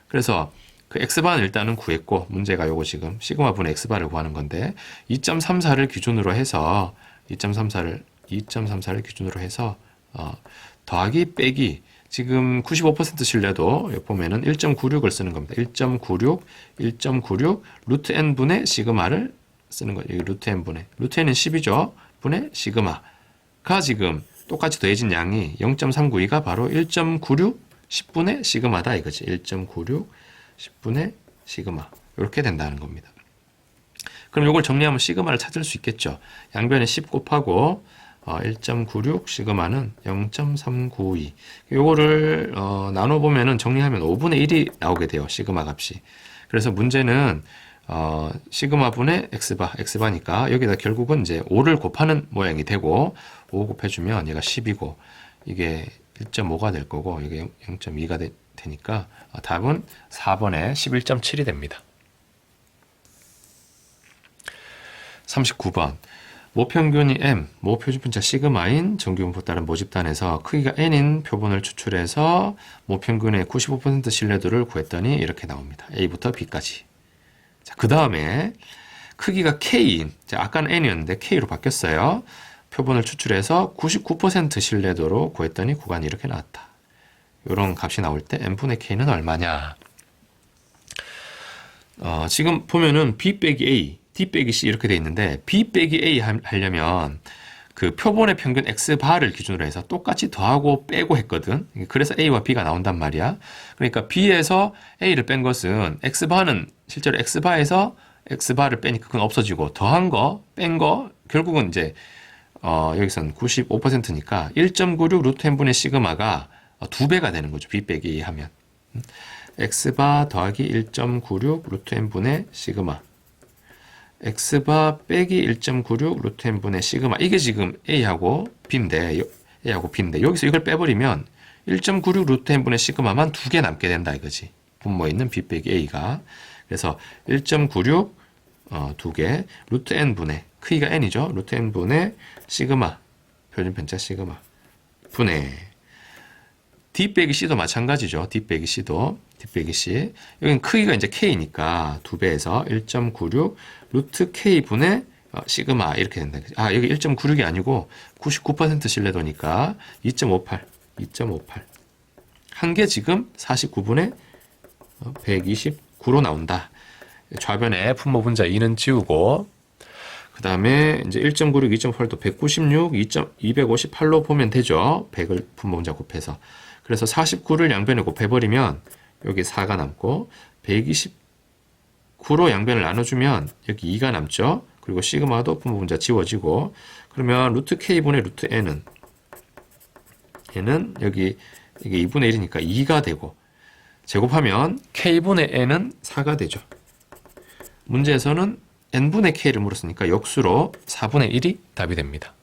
그래서 그 x바는 일단은 구했고 문제가 요거 지금 시그마 분의 x바를 구하는 건데 2.34를 기준으로 해서 2.34를 기준으로 해서 더하기 빼기 지금 95% 신뢰도 여기 보면은 1.96을 쓰는 겁니다. 1.96 루트 n분의 시그마를 쓰는 거예요. 여기 루트 n분의 루트 n은 10이죠. 분의 시그마가 지금 똑같이 더해진 양이 0.392가 바로 1.96 10분의 시그마다 이거지. 1.96 10분의 시그마 이렇게 된다는 겁니다. 그럼 이걸 정리하면 시그마를 찾을 수 있겠죠. 양변에 10 곱하고 1.96 시그마는 0.392. 요거를 나눠보면은 정리하면 5분의 1이 나오게 돼요. 시그마 값이. 그래서 문제는 시그마 분의 x바니까 여기다 결국은 이제 5를 곱하는 모양이 되고 5 곱해주면 얘가 10이고 이게 1.5가 될 거고 이게 0.2가 되니까 답은 4번에 11.7이 됩니다. 39번 모평균이 m, 모표준분자 시그마인 정규분포 따른 모집단에서 크기가 n인 표본을 추출해서 모평균의 95% 신뢰도를 구했더니 이렇게 나옵니다. A부터 B까지. 자, 그 다음에 크기가 K인, 자, 아까는 n이었는데 K로 바뀌었어요. 표본을 추출해서 99% 신뢰도로 구했더니 구간이 이렇게 나왔다. 이런 값이 나올 때 n분의 K는 얼마냐? 지금 보면은 B 빼기 A, D 빼기 C 이렇게 돼 있는데 B 빼기 A 하려면 그 표본의 평균 X바를 기준으로 해서 똑같이 더하고 빼고 했거든. 그래서 A와 B가 나온단 말이야. 그러니까 B에서 A를 뺀 것은 X바는 실제로 X바에서 X바를 빼니까 그건 없어지고 더한 거, 뺀 거 결국은 이제 여기서는 95%니까 1.96 루트 n분의 시그마가 2배가 되는 거죠. B 빼기 A 하면. X바 더하기 1.96 루트 n분의 시그마. X바 빼기 1.96 루트 n분의 시그마. 이게 지금 A하고 B인데, 여기서 이걸 빼버리면 1.96 루트 n분의 시그마만 2개 남게 된다 이거지. 분모에 있는 B 빼기 A가. 그래서 1.96 2개 루트 n분의 크기가 n이죠. 루트 n분의 시그마. 표준편차 시그마. 분의 D 빼기 C도 마찬가지죠. D 빼기 C도. D 빼기 C. 여기는 크기가 이제 K니까 2배에서 1.96 루트 K 분의 시그마 이렇게 된다. 여기 1.96이 아니고 99% 신뢰도니까 2.58. 한 개 지금 49분의 129로 나온다. 좌변에 분모 분자 2는 지우고 그 다음에 이제 1.96, 2.8도 196, 258로 보면 되죠. 100을 분모 분자 곱해서. 그래서 49를 양변에 곱해버리면 여기 4가 남고 129로 양변을 나눠주면 여기 2가 남죠. 그리고 시그마도 분모 분자 지워지고 그러면 루트 K분의 루트 N은 여기 이게 2분의 1이니까 2가 되고 제곱하면 K분의 N은 4가 되죠. 문제에서는 N분의 K를 물었으니까 역수로 4분의 1이 답이 됩니다.